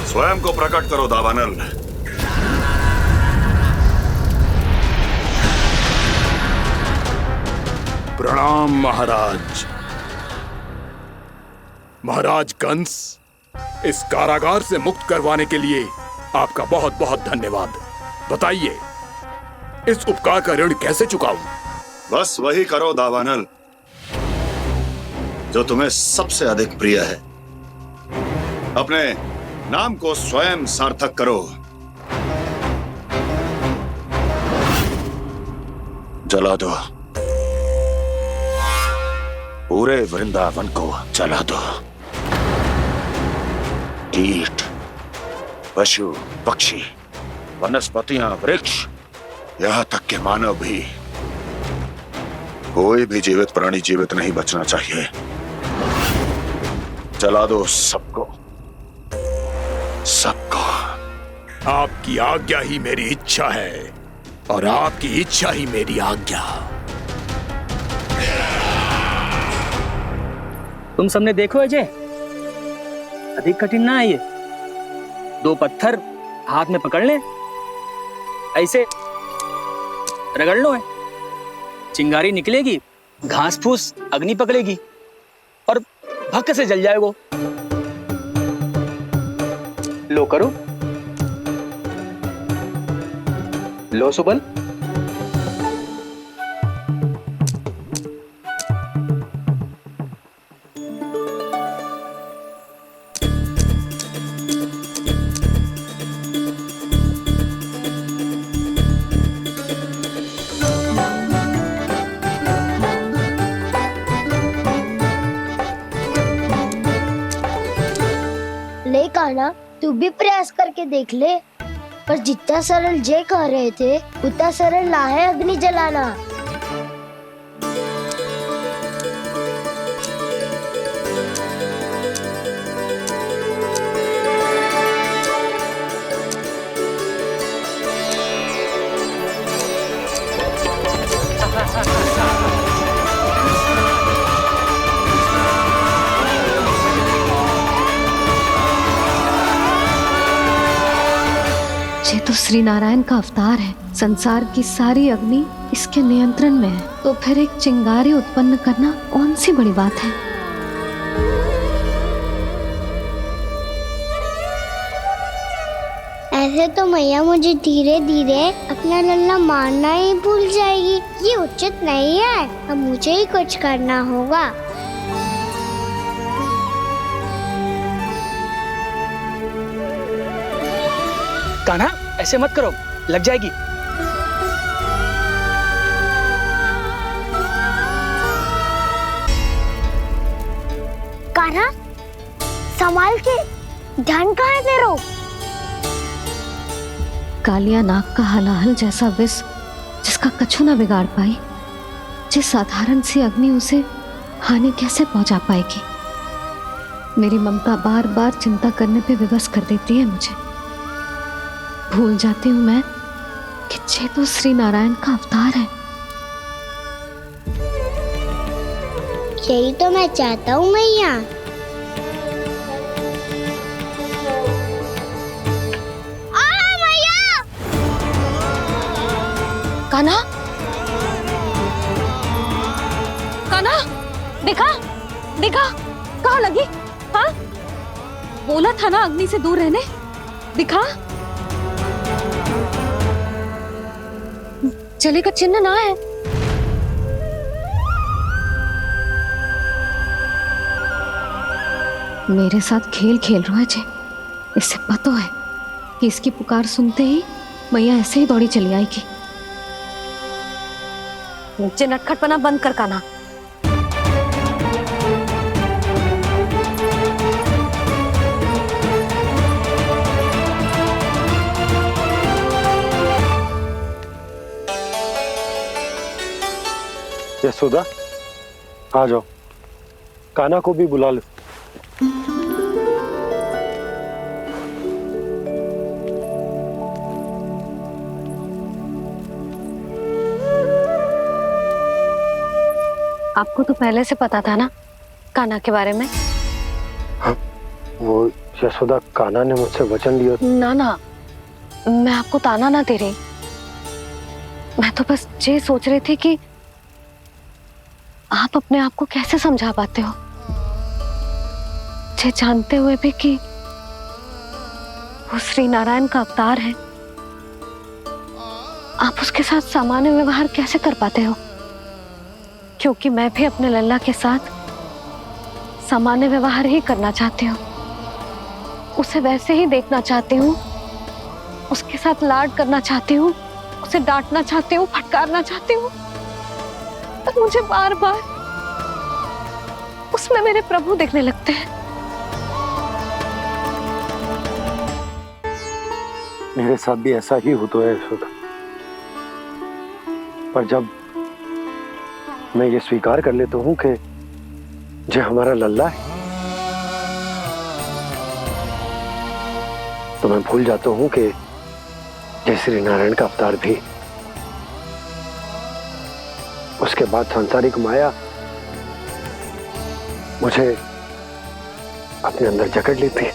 P: स्वयं को प्रकट करो दावानल।
G: प्रणाम महाराज। महाराज कंस, इस कारागार से मुक्त करवाने के लिए आपका बहुत बहुत धन्यवाद। बताइए, इस उपकार का ऋण कैसे चुकाऊं?
P: बस वही करो दावानल जो तुम्हें सबसे अधिक प्रिय है। अपने नाम को स्वयं सार्थक करो। जला दो, पूरे वृंदावन को जला दो। कीट, पशु, पक्षी, वनस्पतियां, वृक्ष, यहां तक के मानव भी, कोई भी जीवित प्राणी जीवित नहीं बचना चाहिए। जला दो सबको, सबको।
G: आपकी आज्ञा ही मेरी इच्छा है और आपकी इच्छा ही मेरी आज्ञा।
Q: तुम सबने देखो अजय, अधिक कठिन ना है ये। 2 पत्थर हाथ में पकड़ ले, ऐसे रगड़ लो है, चिंगारी निकलेगी, घास फूस अग्नि पकड़ेगी और भक्क से जल जाएगा। लो करो, लो सुबल।
B: ले कान्हा, तू भी प्रयास करके देख ले। पर जितना सरल जय कह रहे थे उतना सरल ना है अग्नि जलाना।
S: ये तो श्री नारायण का अवतार है। संसार की सारी अग्नि इसके नियंत्रण में है, तो फिर एक चिंगारी उत्पन्न करना कौन सी बड़ी बात है।
B: ऐसे तो मैया मुझे धीरे धीरे अपना लल्ला मारना ही भूल जाएगी। ये उचित नहीं है, अब मुझे ही कुछ करना होगा।
Q: कान्हा, ऐसे मत करो, लग जाएगी।
B: कान्हा, संभाल के, ध्यान कहाँ है तेरो?
S: कालिया नाग का हलाहल जैसा विष जिसका कछु न बिगाड़ पाई, जिस साधारण सी अग्नि उसे हानि कैसे पहुंचा पाएगी। मेरी ममता बार बार चिंता करने पे विवश कर देती है मुझे। भूल जाती हूँ मैं कि ये तो श्री नारायण का अवतार है।
B: यही तो मैं चाहता हूँ मैया।
A: कान्हा, कान्हा, देखा देखा, कहाँ लगी? हाँ, बोला था ना अग्नि से दूर रहने। दिखा, जले का चिन्ह ना है।
S: मेरे साथ खेल खेल रहा है जे। इससे पता है कि इसकी पुकार सुनते ही मैया ऐसे ही दौड़ी चली आएगी।
A: नीचे नटखटपना बंद कर कान्हा।
O: यशोदा, आ जाओ, कान्हा को भी बुला लो।
S: आपको तो पहले से पता था ना कान्हा के बारे में?
O: हाँ, वो यशोदा, कान्हा ने मुझसे वचन लिया।
S: ना ना, मैं आपको ताना ना दे रही। मैं तो बस ये सोच रही थी कि आप अपने आप को कैसे समझा पाते हो, ये जानते हुए भी कि वो श्री नारायण का अवतार है? आप उसके साथ सामान्य व्यवहार कैसे कर पाते हो? क्योंकि मैं भी अपने लल्ला के साथ सामान्य व्यवहार ही करना चाहती हूँ, उसे वैसे ही देखना चाहती हूँ, उसके साथ लाड करना चाहती हूँ, उसे डांटना चाहती हूँ, फटकारना चाहती हूँ, पर मुझे बार बार उसमें मेरे प्रभु दिखने लगते हैं।
O: मेरे साथ भी ऐसा ही होता है यशोदा, पर जब मैं ये स्वीकार कर लेता हूँ कि जो हमारा लल्ला है, तो मैं भूल जाता हूँ कि जय श्री नारायण का अवतार भी। उसके बाद सांसारिक माया मुझे अपने अंदर जकड़ लेती है।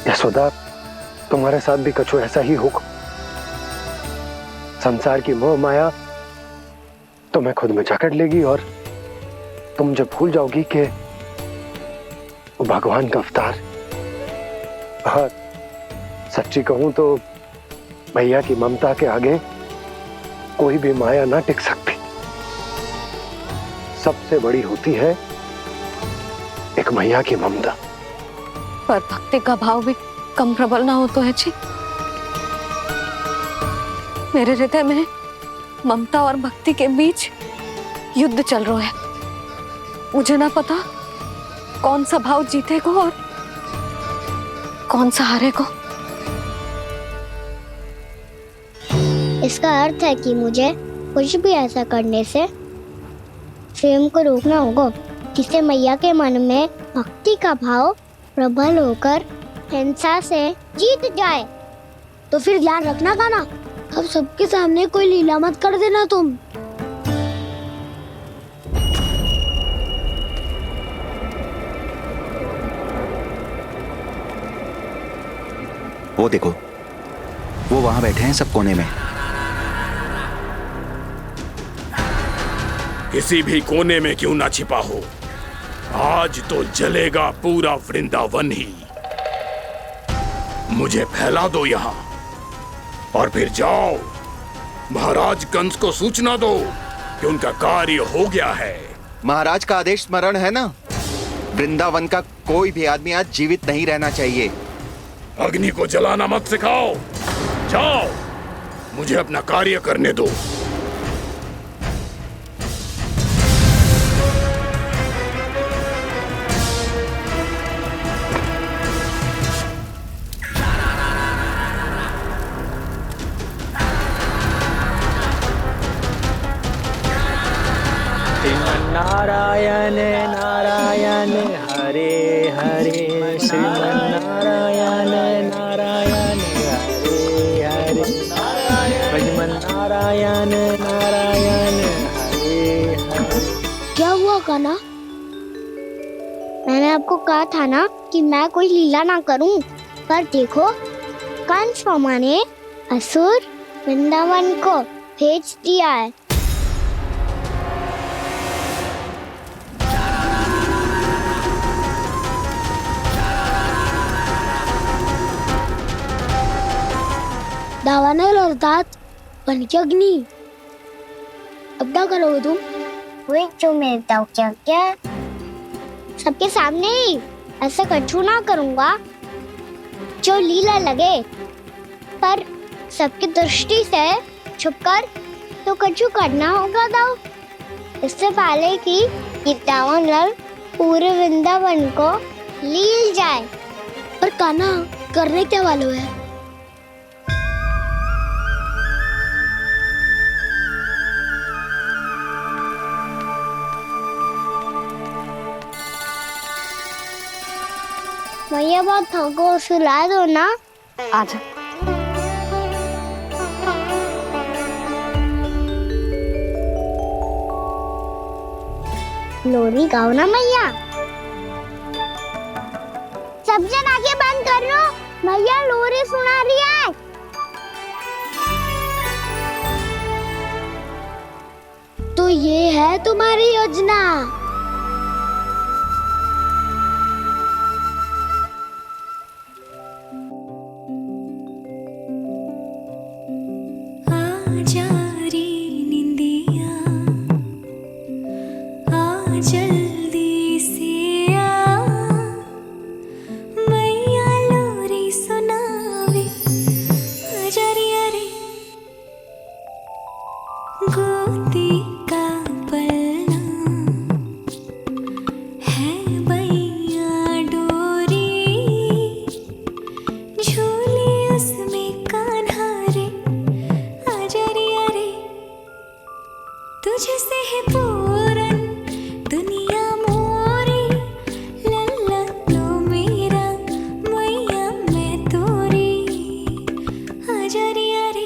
O: यशोदा, तुम्हारे साथ भी कछु ऐसा ही होगा। संसार की मोह माया तुम्हें खुद में जकड़ लेगी और तुम जब भूल जाओगी कि वो भगवान का अवतार। और सच्ची कहूं तो भैया की ममता के आगे कोई भी माया ना टिक सकती। सबसे बड़ी होती है एक मैया की ममता।
S: पर भक्ति का भाव भी कम प्रबल ना हो तो है जी। मेरे हृदय में ममता और भक्ति के बीच युद्ध चल रहा है। मुझे ना पता कौन सा भाव जीतेगा और कौन सा हारेगा।
B: इसका अर्थ है कि मुझे कुछ भी ऐसा करने से स्वयं को रोकना होगा, जिससे मैया के मन में भक्ति का भाव प्रबल होकर हिंसा से जीत जाए। तो फिर ध्यान रखना कान्हा, अब सबके सामने कोई लीला मत कर देना तुम।
T: वो देखो, वो वहां बैठे हैं सब कोने में।
C: किसी भी कोने में क्यों ना छिपा हो, आज तो जलेगा पूरा वृंदावन ही। मुझे फैला दो यहाँ और फिर जाओ महाराज कंस को सूचना दो कि उनका कार्य हो गया है।
T: महाराज का आदेश स्मरण है ना, वृंदावन का कोई भी आदमी आज जीवित नहीं रहना चाहिए।
C: अग्नि को जलाना मत सिखाओ, जाओ मुझे अपना कार्य करने दो।
Q: नारायण नारायण हरे हरे, श्रीमन्नारायण नारायण हरे हरे, भजमन नारायण नारायण हरे हरे।
B: क्या हुआ कान्हा? मैंने आपको कहा था ना कि मैं कोई लीला ना करूं, पर देखो कंस मामा ने असुर वृंदावन को भेज दिया है। दावानल और दांत बन के अग्नि। अब क्या करोगे तुम? वही जो मैं बताऊं क्या क्या? सबके सामने ही ऐसा कछु ना करूंगा जो लीला लगे, पर सबकी दृष्टि से छुपकर तो कछु करना होगा दाव। इससे पहले कि ये दावानल पूरे वृंदावन को लील जाए। पर कान्हा करने क्या वालों है? भैया बहुत थको, सुला दो ना।
S: आजा।
B: लोरी गाओ ना मैया। सब जन आंखें बंद कर लो, मैया लोरी सुना रही है। तो ये है तुम्हारी योजना।
N: आजा रे निंदिया आ जल्दी से आ, मैया लोरी सुनावे आजा रे अरे गोदी का पलना है बैया डोरी, झूले उसमें कान्हा रे आजा रे अरे, तुझसे है पूरन दुनिया मोरी, लल्ला तो मेरा मैया मैं तोरी आजा रे अरे।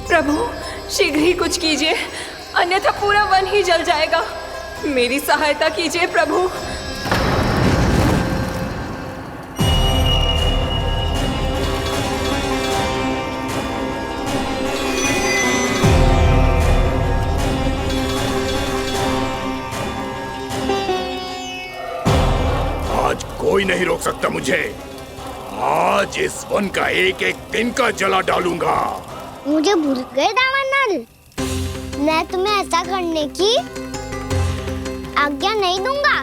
A: प्रभु शीघ्र ही कुछ कीजिए, अन्यथा पूरा वन ही जल जाएगा। मेरी सहायता कीजिए प्रभु।
C: आज कोई नहीं रोक सकता मुझे। आज इस वन का एक एक दिन का जला डालूंगा।
B: मुझे भूल गए दामनल, मैं तुम्हें ऐसा करने की आज्ञा नहीं दूंगा।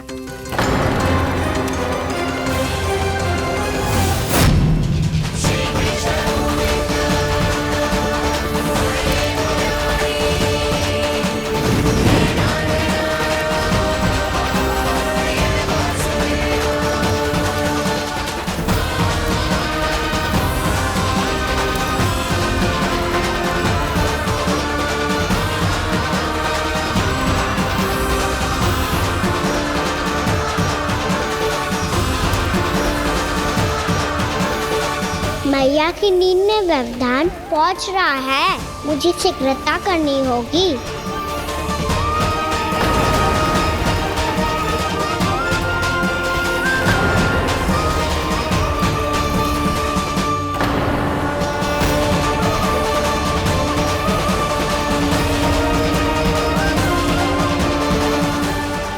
B: मैया की नींद में व्यवधान पहुंच रहा है, मुझे शीघ्रता करनी होगी।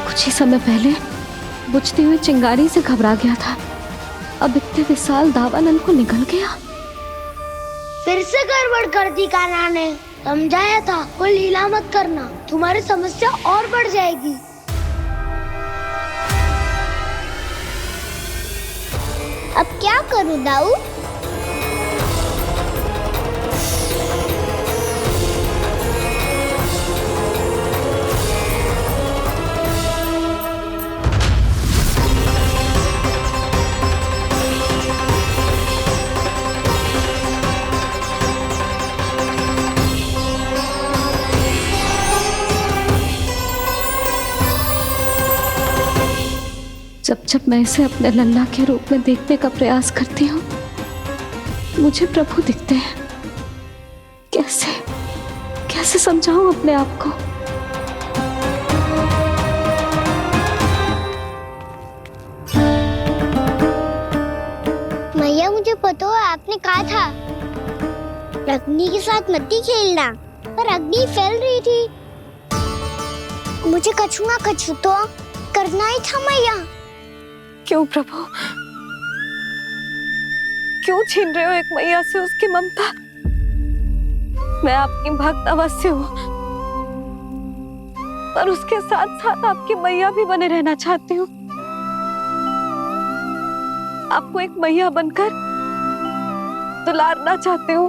S: कुछ ही समय पहले बुझती हुई चिंगारी से घबरा गया था, अब इतने विशाल दावानल को निगल गया।
B: फिर से गड़बड़ कर दी कान्हा ने। समझाया था कोई लीला मत करना, तुम्हारी समस्या और बढ़ जाएगी। अब क्या करूं दाऊ?
S: जब जब मैं इसे अपने लल्ला के रूप में देखने का प्रयास करती हूँ, मुझे प्रभु दिखते हैं। कैसे कैसे समझाऊं अपने आप को?
B: मैया मुझे पता है आपने कहा था अग्नि के साथ मत ही खेलना, पर अग्नि फैल रही थी। मुझे कछु ना कछु तो करना ही था मैया।
A: क्यों प्रभु, क्यों छीन रहे हो एक मैया से उसकी ममता? मैं आपकी भक्त अवश्य हूँ, पर उसके साथ साथ आपकी मैया भी बने रहना चाहती हूँ।
R: आपको एक मैया बनकर दुलारना चाहती हूँ,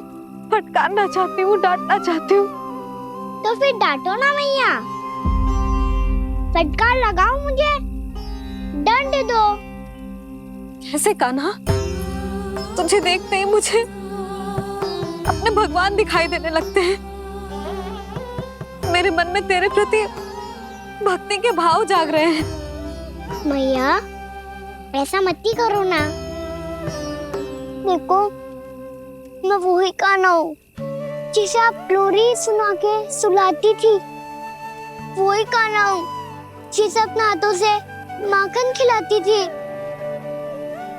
R: फटकारना चाहती हूँ, डांटना चाहती हूँ।
B: तो फिर डांटो ना मैया, फटकार लगाओ, मुझे दंड दो।
R: कैसे कान्हा? तुझे देखते ही मुझे अपने भगवान दिखाई देने लगते हैं। मेरे मन में तेरे प्रति भक्ति के भाव जाग रहे हैं।
B: मैया ऐसा मत ही करो ना। देखो मैं वही कान्हा हूँ जिसे आप लोरी सुना के सुलाती थी। वही कान्हा हूँ जिसे अपने हाथों से माखन खिलाती थी।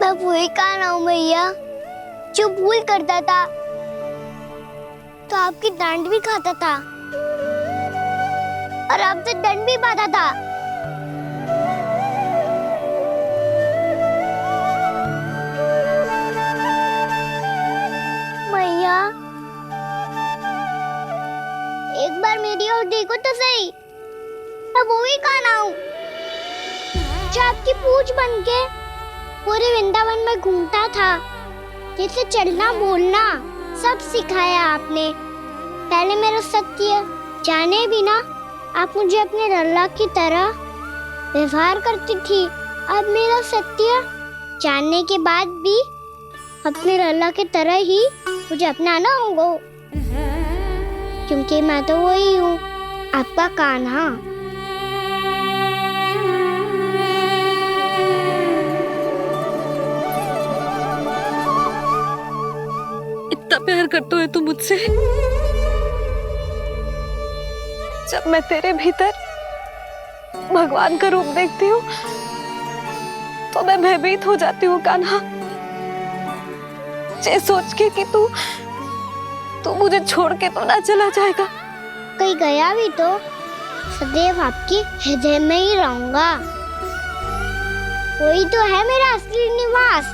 B: मैं वही कान्हा हूँ मैया जो भूल करता था तो आपकी डांट भी खाता था और आपसे दंड भी पाता था। मैया एक बार मेरी ओर देखो तो सही। मैं वही कान्हा हूँ जो आपकी पूछ बनके पूरे वृंदावन में घूमता था। जैसे चलना बोलना सब सिखाया आपने। पहले मेरा सत्य जाने बिना आप मुझे अपने लल्ला की तरह व्यवहार करती थी। अब मेरा सत्य जानने के बाद भी अपने लल्ला की तरह ही मुझे अपनाना होगा, क्योंकि मैं तो वही हूँ, आपका कान्हा।
R: इतना प्यार करते हो तुम मुझसे? जब मैं तेरे भीतर भगवान का रूप देखती हूँ तो मैं भयभीत हो जाती हूँ कान्हा। ये सोच के कि तू मुझे छोड़ के तो ना चला जाएगा।
B: कहीं गया भी तो सदैव आपके हृदय में ही रहूंगा। वही तो है मेरा असली निवास।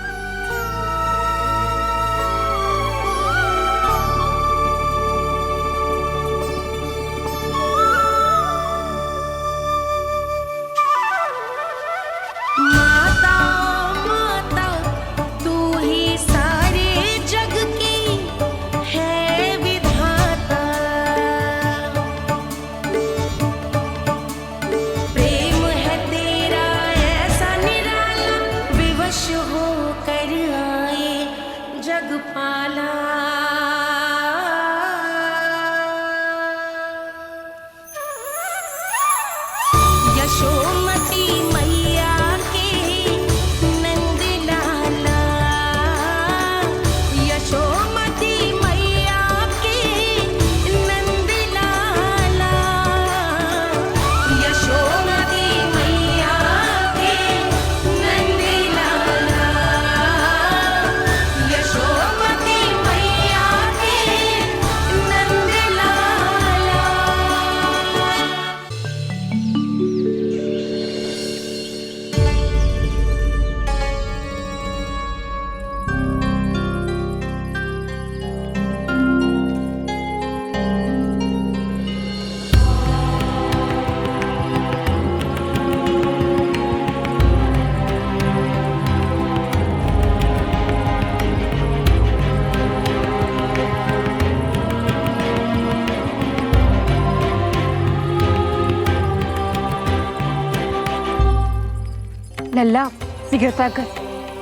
R: लल्ला शीघ्रता कर,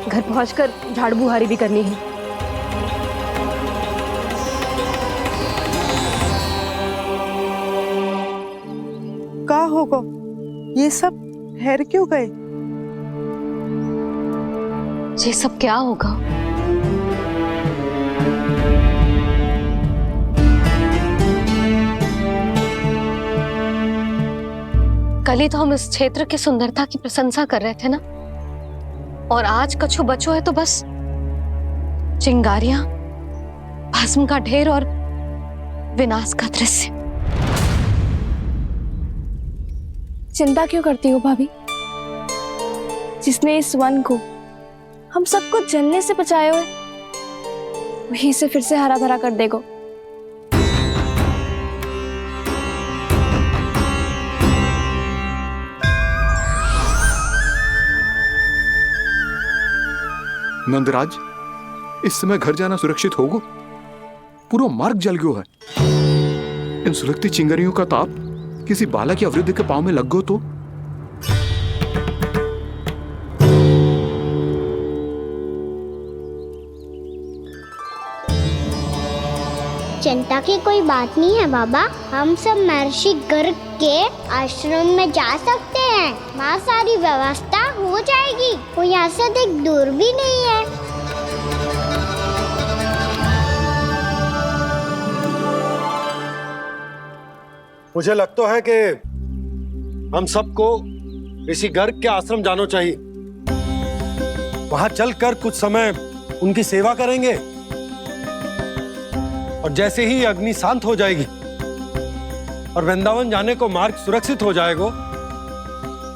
R: घर पहुंचकर झाड़ू बुहारी भी करनी है।
U: का होगा? ये सब ठहर क्यों गए?
S: ये सब क्या होगा? कल ही तो हम इस क्षेत्र की सुंदरता की प्रशंसा कर रहे थे ना, और आज कछु बचो है तो बस चिंगारियां, भस्म का ढेर और विनाश का दृश्य।
R: चिंता क्यों करती हो भाभी? जिसने इस वन को हम सबको जलने से बचाया है वही से फिर से हरा भरा कर देगा।
G: नंदराज, इस समय घर जाना सुरक्षित होगो? पूरा मार्ग जल गयो है। इन सुलगती चिंगरियों का ताप किसी बालक या वृद्ध के पांव में लग गो तो?
B: चिंता की कोई बात नहीं है बाबा, हम सब महर्षि गर्ग के आश्रम में जा सकते हैं। वहाँ सारी व्यवस्था हो जाएगी, कोई यहाँ से अधिक दूर भी नहीं है।
E: मुझे लगता है कि हम सबको ऋषि गर्ग के आश्रम जाना चाहिए। वहां चलकर कुछ समय उनकी सेवा करेंगे और जैसे ही अग्नि शांत हो जाएगी और वृंदावन जाने को मार्ग सुरक्षित हो जाएगा,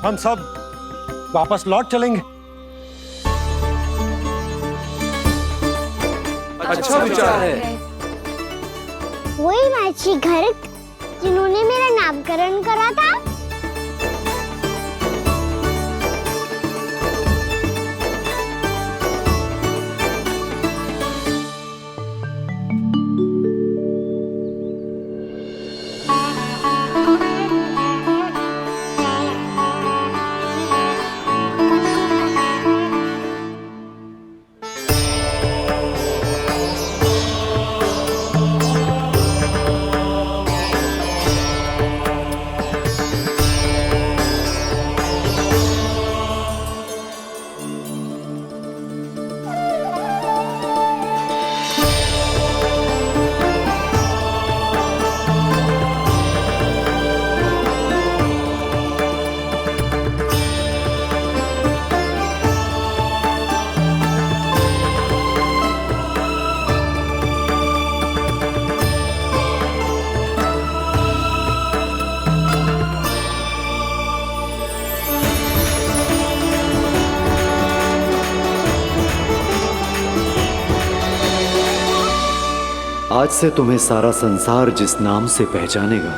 E: हम सब वापस लौट चलेंगे।
B: अच्छा विचार है। वही महर्षि गर्ग जिन्होंने मेरा नामकरण करा था।
V: आज से तुम्हें सारा संसार जिस नाम से पहचानेगा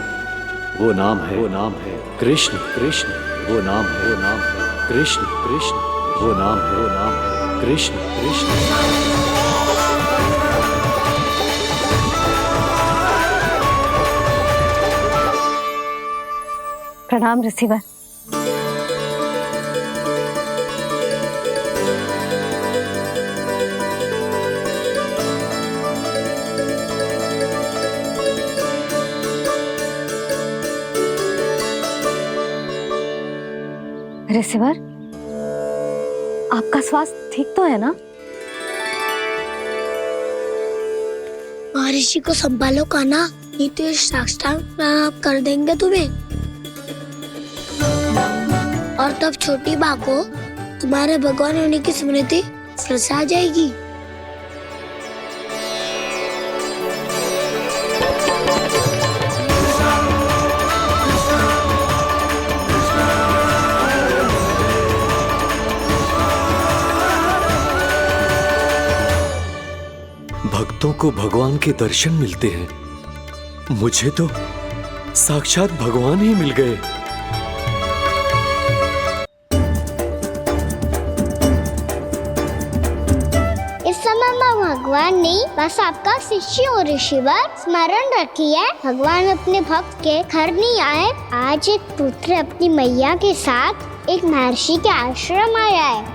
V: वो नाम है कृष्ण। कृष्ण वो नाम है कृष्ण। कृष्ण वो नाम है कृष्ण। कृष्ण
S: प्रणाम ऋषिवर। ऋषिवर, आपका स्वास्थ्य ठीक तो है ना?
B: महर्षि को संभालो कान्हा, नहीं तो ये साक्षात प्रणाम कर देंगे तुम्हें। और तब छोटी माँ को तुम्हारे भगवान होने की स्मृति फिर से आ जाएगी।
V: भक्तों को भगवान के दर्शन मिलते हैं, मुझे तो साक्षात भगवान ही मिल गए।
B: इस समय मैं भगवान नहीं, बस आपका शिष्य हूँ ऋषिवर। स्मरण रखिए, भगवान अपने भक्त के घर नहीं आए। आज एक पुत्र अपनी मैया के साथ एक महर्षि के आश्रम आया है।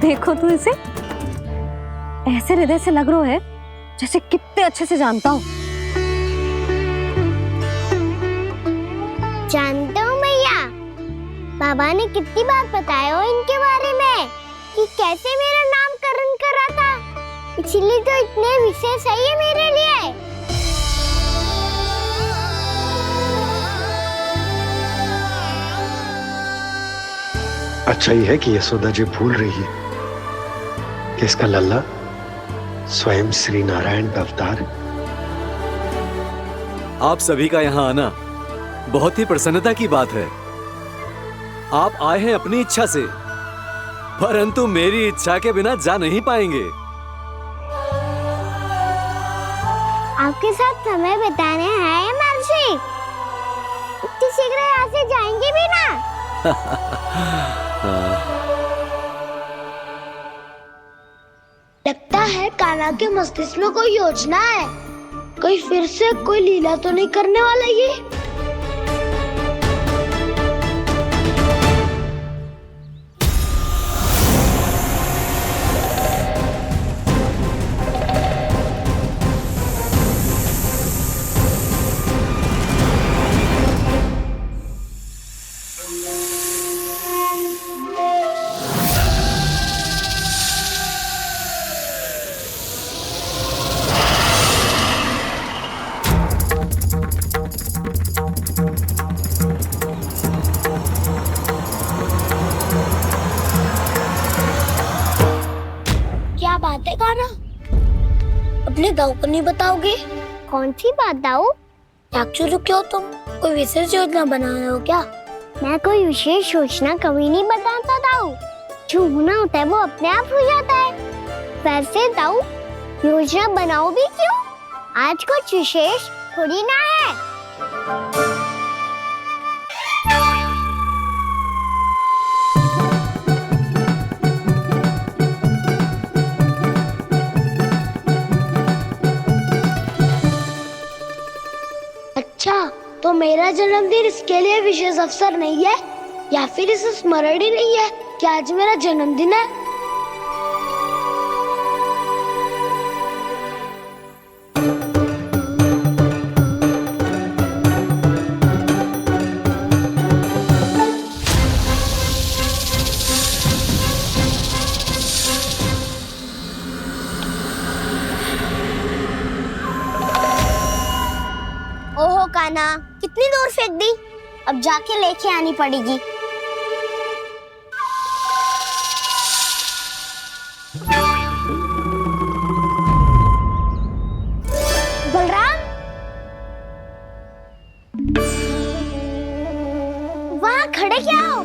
S: देखो तू इसे, ऐसे हृदय से लग रहा है जैसे कितने अच्छे से जानता हूँ।
B: जानते हो मैया, बाबा ने कितनी बार बताया हो इनके बारे में कि कैसे मेरा नामकरण करा था, इसीलिए तो इतने विशेष है ये मेरे लिए।
O: अच्छा ही है कि यशोदा जी भूल रही है कि इसका लल्ला स्वयं श्री नारायण का अवतार है।
V: आप सभी का यहाँ आना बहुत ही प्रसन्नता की बात है। आप आए हैं अपनी इच्छा से, परंतु मेरी इच्छा के बिना जा नहीं पाएंगे।
B: आपके साथ समय बिताने आए महर्षि। इतनी शीघ्र यहाँ से जाएंगे भी ना। लगता है कान्हा के मस्तिष्क में कोई योजना है। कहीं फिर से कोई लीला तो नहीं करने वाला ये। क्या बात है कान्हा? अपने दाऊ को नहीं बताओगे? कौन सी बात दाऊ? आखिर क्यों तुम कोई विशेष योजना बना रहे हो क्या? मैं कोई विशेष योजना कभी नहीं बताता दाऊ। जो होना होता है वो अपने आप हो जाता है। वैसे दाऊ योजना बनाओ भी क्यों? आज कुछ विशेष थोड़ी ना है। अच्छा, तो मेरा जन्मदिन इसके लिए विशेष अवसर नहीं है या फिर इसे स्मरण ही नहीं है कि आज मेरा जन्मदिन है? ओहो कान्हा, कितनी दूर फेंक दी? अब जाके लेके आनी पड़ेगी। बलराम, वहाँ खड़े क्या हो?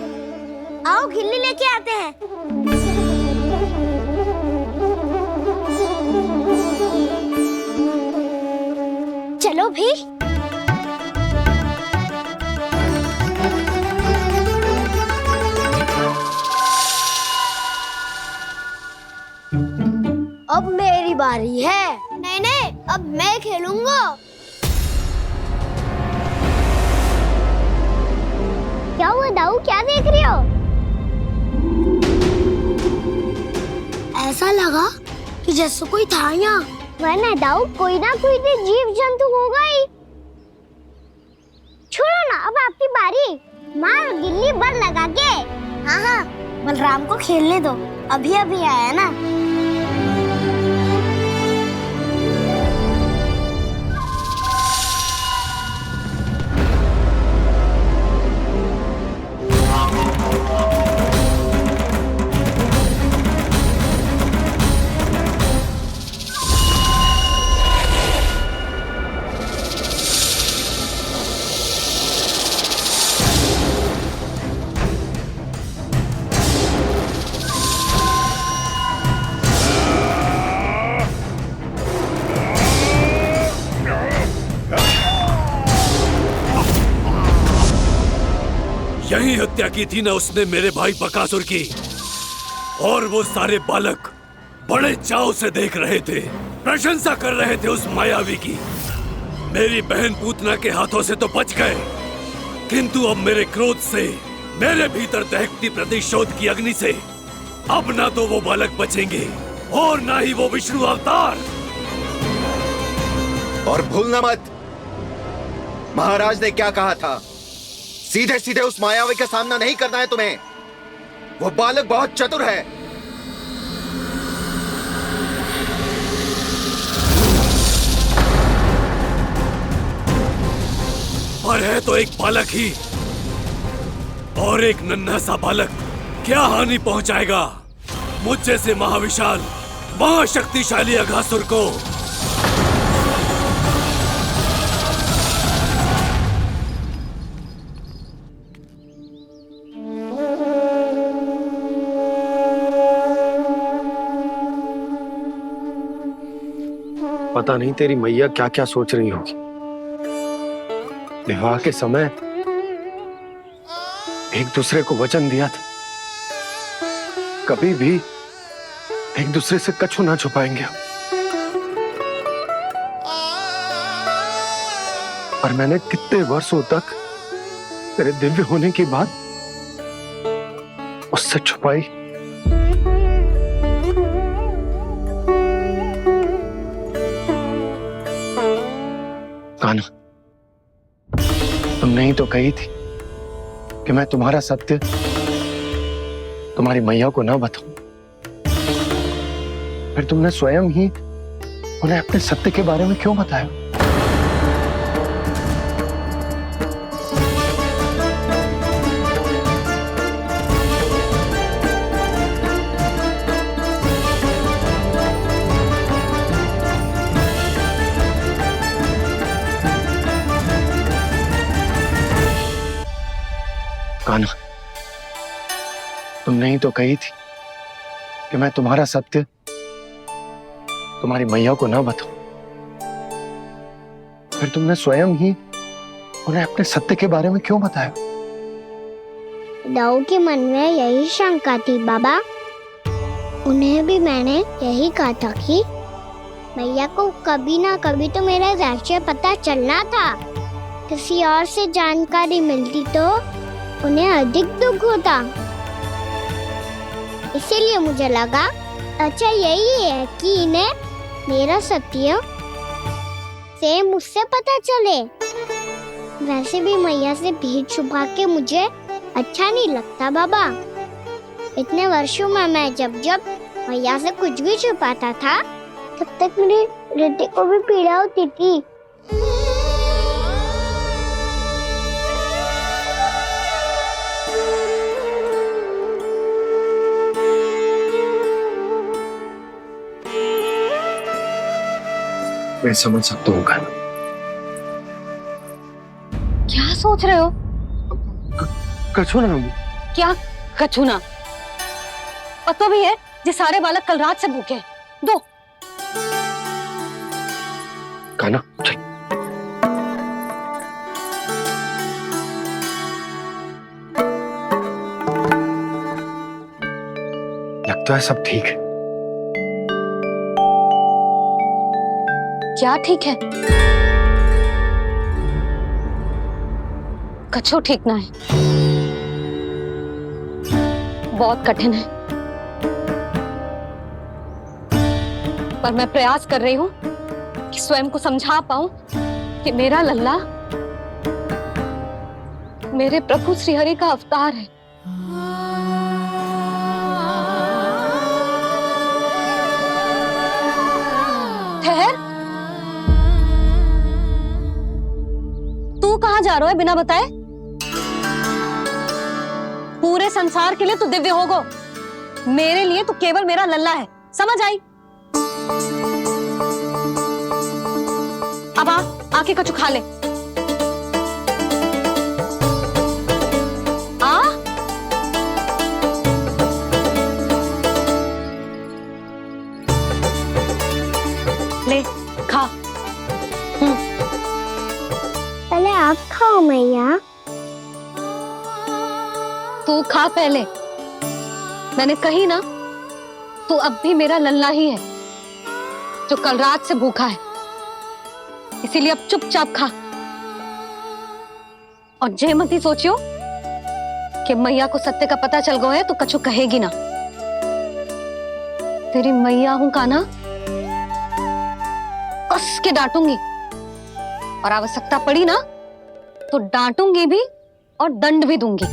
B: आओ खिल्ली लेके आते हैं। चलो भी। अब मेरी बारी है। नहीं नहीं, अब मैं खेलूंगा। क्या हुआ दाऊ, क्या देख रही हो? ऐसा लगा कि जैसे कोई था यहाँ। वरना दाऊ कोई ना कोई तो जीव जंतु होगा ही। छोड़ो ना, अब आपकी बारी। मार गिल्ली बर लगा के। हाँ हाँ, बलराम को खेलने दो, अभी अभी आया ना।
D: यही हत्या की थी ना उसने मेरे भाई बकासुर की। और वो सारे बालक बड़े चाव से देख रहे थे, प्रशंसा कर रहे थे उस मायावी की। मेरी बहन पूतना के हाथों से तो बच गए, किंतु अब मेरे क्रोध से, मेरे भीतर दहकती प्रतिशोध की अग्नि से अब ना तो वो बालक बचेंगे और ना ही वो विष्णु अवतार।
T: और भूलना मत, महाराज ने क्या कहा था, सीधे सीधे उस मायावी का सामना नहीं करना है तुम्हें। वो बालक बहुत चतुर है।
D: पर है तो एक बालक ही, और एक नन्हा सा बालक क्या हानि पहुंचाएगा मुझ जैसे महाविशाल महाशक्तिशाली अघासुर को।
E: पता नहीं तेरी मैया क्या क्या सोच रही होगी। विवाह के समय
O: एक दूसरे को वचन दिया था, कभी भी एक दूसरे से कछु ना छुपाएंगे हम। और मैंने कितने वर्षों तक तेरे दिव्य होने की बात उससे छुपाई। कान्हा, तुमने ही तो कही थी कि मैं तुम्हारा सत्य तुम्हारी मैया को ना बताऊं। फिर तुमने स्वयं ही उन्हें अपने सत्य के बारे में क्यों बताया? कान्हा, तुमने ही तो कही थी कि मैं तुम्हारा सत्य तुम्हारी मैया को ना बताऊं। फिर तुमने स्वयं ही उन्हें अपने सत्य के बारे में क्यों बताया?
B: दाऊ के मन में यही शंका थी बाबा। उन्हें भी मैंने यही कहा था कि मैया को कभी ना कभी तो मेरा रहस्य पता चलना था। किसी और से जानकारी मिलती तो उन्हें अधिक दुख होता। इसीलिए मुझे लगा अच्छा यही है कि इन्हें मेरा सत्य से मुझसे पता चले। वैसे भी मैया से भेद छुपा के मुझे अच्छा नहीं लगता बाबा। इतने वर्षों में मैं जब जब मैया से कुछ भी छुपाता था तब तक मेरी हृदय को भी पीड़ा होती थी।
O: मैं समझ सकता हूँ कान्हा।
S: क्या सोच रहे हो?
O: कछु ना।
S: क्या कछु ना? पता भी है ये सारे बालक कल रात से भूखे हैं। दो।
O: कान्हा चल। लगता है सब ठीक है।
S: क्या ठीक है? कछु ठीक ना है। बहुत कठिन है, पर मैं प्रयास कर रही हूं कि स्वयं को समझा पाऊं कि मेरा लल्ला मेरे प्रभु श्रीहरि का अवतार है। ठहर, तू कहां जा रहा है बिना बताए? पूरे संसार के लिए तू दिव्य होगो, मेरे लिए तू केवल मेरा लल्ला है। समझ आई? अब आके कछु खा ले। ले खा।
B: पहले आप खाओ मैया।
S: तू खा पहले। मैंने कही ना, तू अब भी मेरा लल्ला ही है जो कल रात से भूखा है। इसीलिए अब चुपचाप खा। और जे मत ही सोचियो कि मैया को सत्य का पता चल गया है तो कछु कहेगी ना। तेरी मैया हूं कान्हा, कस के डांटूंगी और आवश्यकता पड़ी ना तो डांटूंगी भी और दंड भी दूंगी।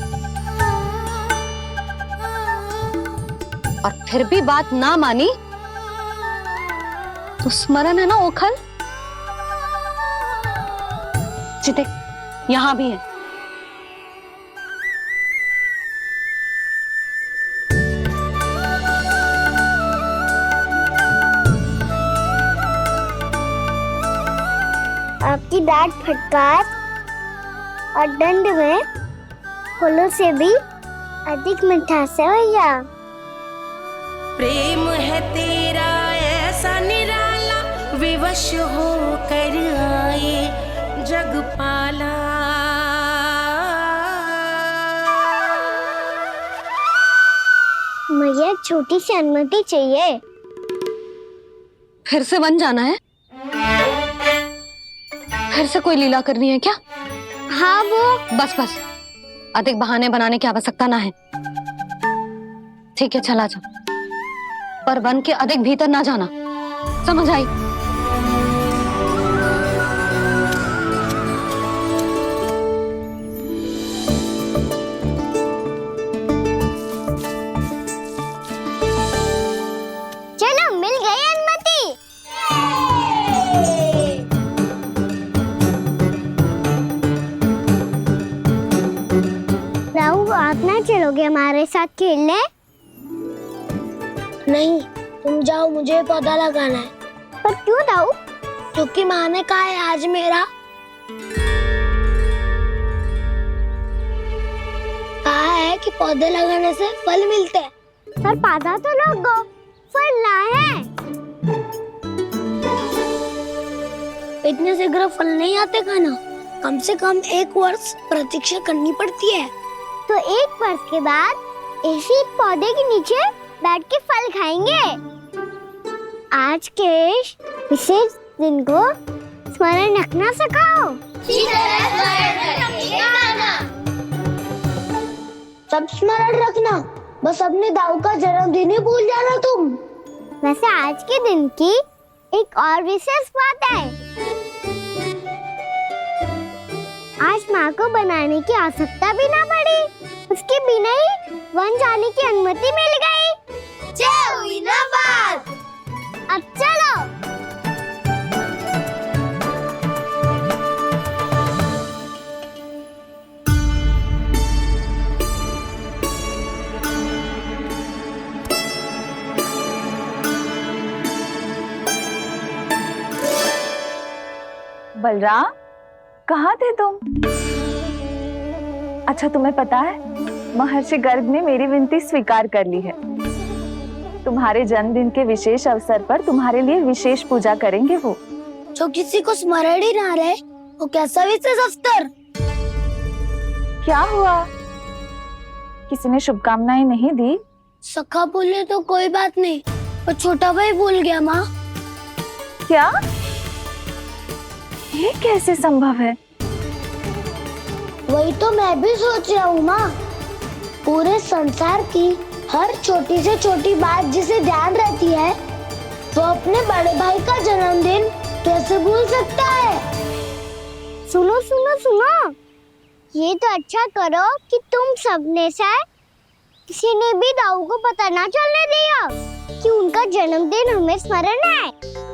S: और फिर भी बात ना मानी तो स्मरण है ना ओखल? देख यहां भी है।
B: आपकी डांट फटकार और दंड में फूलों से भी अधिक मिठास है भैया।
F: प्रेम है तेरा ऐसा निराला, विवश हो कर आए जग पाला।
B: छोटी सी अनुमति चाहिए।
S: फिर से वन जाना है? फिर से कोई लीला करनी है क्या?
B: हाँ वो।
S: बस बस, अधिक बहाने बनाने की आवश्यकता ना है। ठीक है, चला जा, पर वन के अधिक भीतर ना जाना, समझ आई?
B: चलो, मिल गई अनुमति। राहु, आप ना चलोगे हमारे साथ खेलने?
J: नहीं, तुम जाओ, मुझे पौधा लगाना है।
B: पर क्यों राहु?
J: क्योंकि माँ ने कहा है आज मेरा कहा है कि पौधे लगाने से फल मिलते हैं।
B: पर पौधा तो लगो, फल ना है।
J: इतने शीघ्र फल नहीं आते खाना, कम से कम 1 वर्ष प्रतीक्षा करनी पड़ती है।
B: तो 1 वर्ष के बाद इसी पौधे के नीचे बैठ के फल खाएंगे। आज के विशेष दिन को स्मरण रखना सिखाओ।
J: सब स्मरण रखना, बस अपने दाऊ का जन्मदिन ही भूल जाना तुम।
B: वैसे आज के दिन की एक और विशेष बात है। आज माँ को बनाने की आवश्यकता भी ना पड़ी, उसके बिना ही वन जाने की अनुमति मिल गई।
J: जय हुई ना बात।
B: अब चलो।
K: बलराम, कहाँ थे तुम? अच्छा, तुम्हें पता है महर्षि गर्ग ने मेरी विनती स्वीकार कर ली है। तुम्हारे जन्मदिन के विशेष अवसर पर तुम्हारे लिए विशेष पूजा करेंगे वो।
J: जो किसी को स्मरण ही ना रहे, वो कैसा विशेष अवसर?
K: क्या हुआ? किसी ने शुभकामनाएं नहीं दी?
J: सखा बोले तो कोई बात नहीं, पर छोटा भाई भूल गया माँ।
K: क्या? ये कैसे संभव है?
J: वही तो मैं भी सोच रहा हूँ माँ। पूरे संसार की हर छोटी से छोटी बात जिसे ध्यान रहती है, वो अपने बड़े भाई का जन्मदिन कैसे भूल सकता है?
B: सुनो सुनो सुनो, ये तो अच्छा करो कि तुम सबने से किसी ने भी दाऊ को पता ना चलने दिया कि उनका जन्मदिन हमें स्मरण है।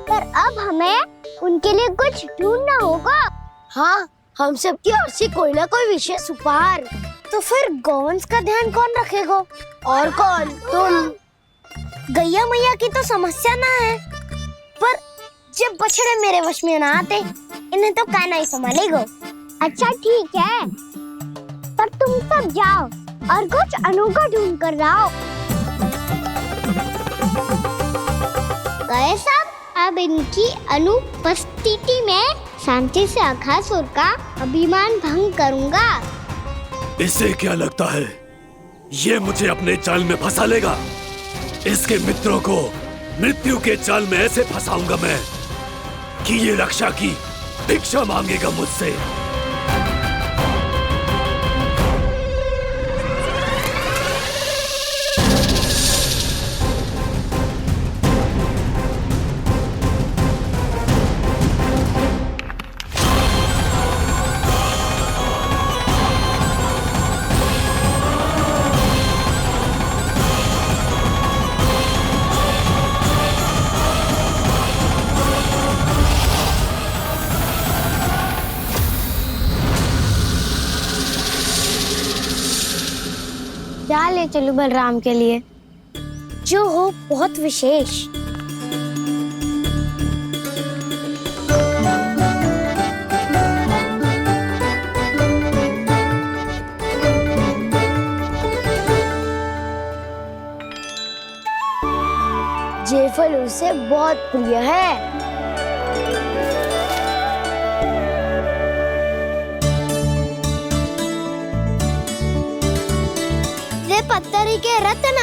B: पर अब हमें उनके लिए कुछ ढूंढना होगा।
J: हाँ, हम सबकी ओर से कोई ना कोई विशेष उपहार।
B: तो फिर गौवंश का ध्यान कौन रखेगा?
J: और कौन? तुम।
B: गैया मैया की तो समस्या ना है, पर जब बछड़े मेरे वश में ना आते, इन्हें तो कान्हा ही संभालेगा। अच्छा ठीक है, पर तुम सब जाओ और कुछ अनोखा ढूंढ कर लाओ। गए सब? अब इनकी अनुपस्थिति में शांति से अघासुर का अभिमान भंग करूंगा।
D: इसे क्या लगता है ये मुझे अपने जाल में फंसा लेगा? इसके मित्रों को मृत्यु के जाल में ऐसे फंसाऊंगा मैं कि ये रक्षा की भिक्षा मांगेगा मुझसे।
B: क्या ले चलूं बलराम के लिए जो हो बहुत विशेष?
J: ये फल उसे बहुत प्रिय है।
B: वे पत्थरी के रत्न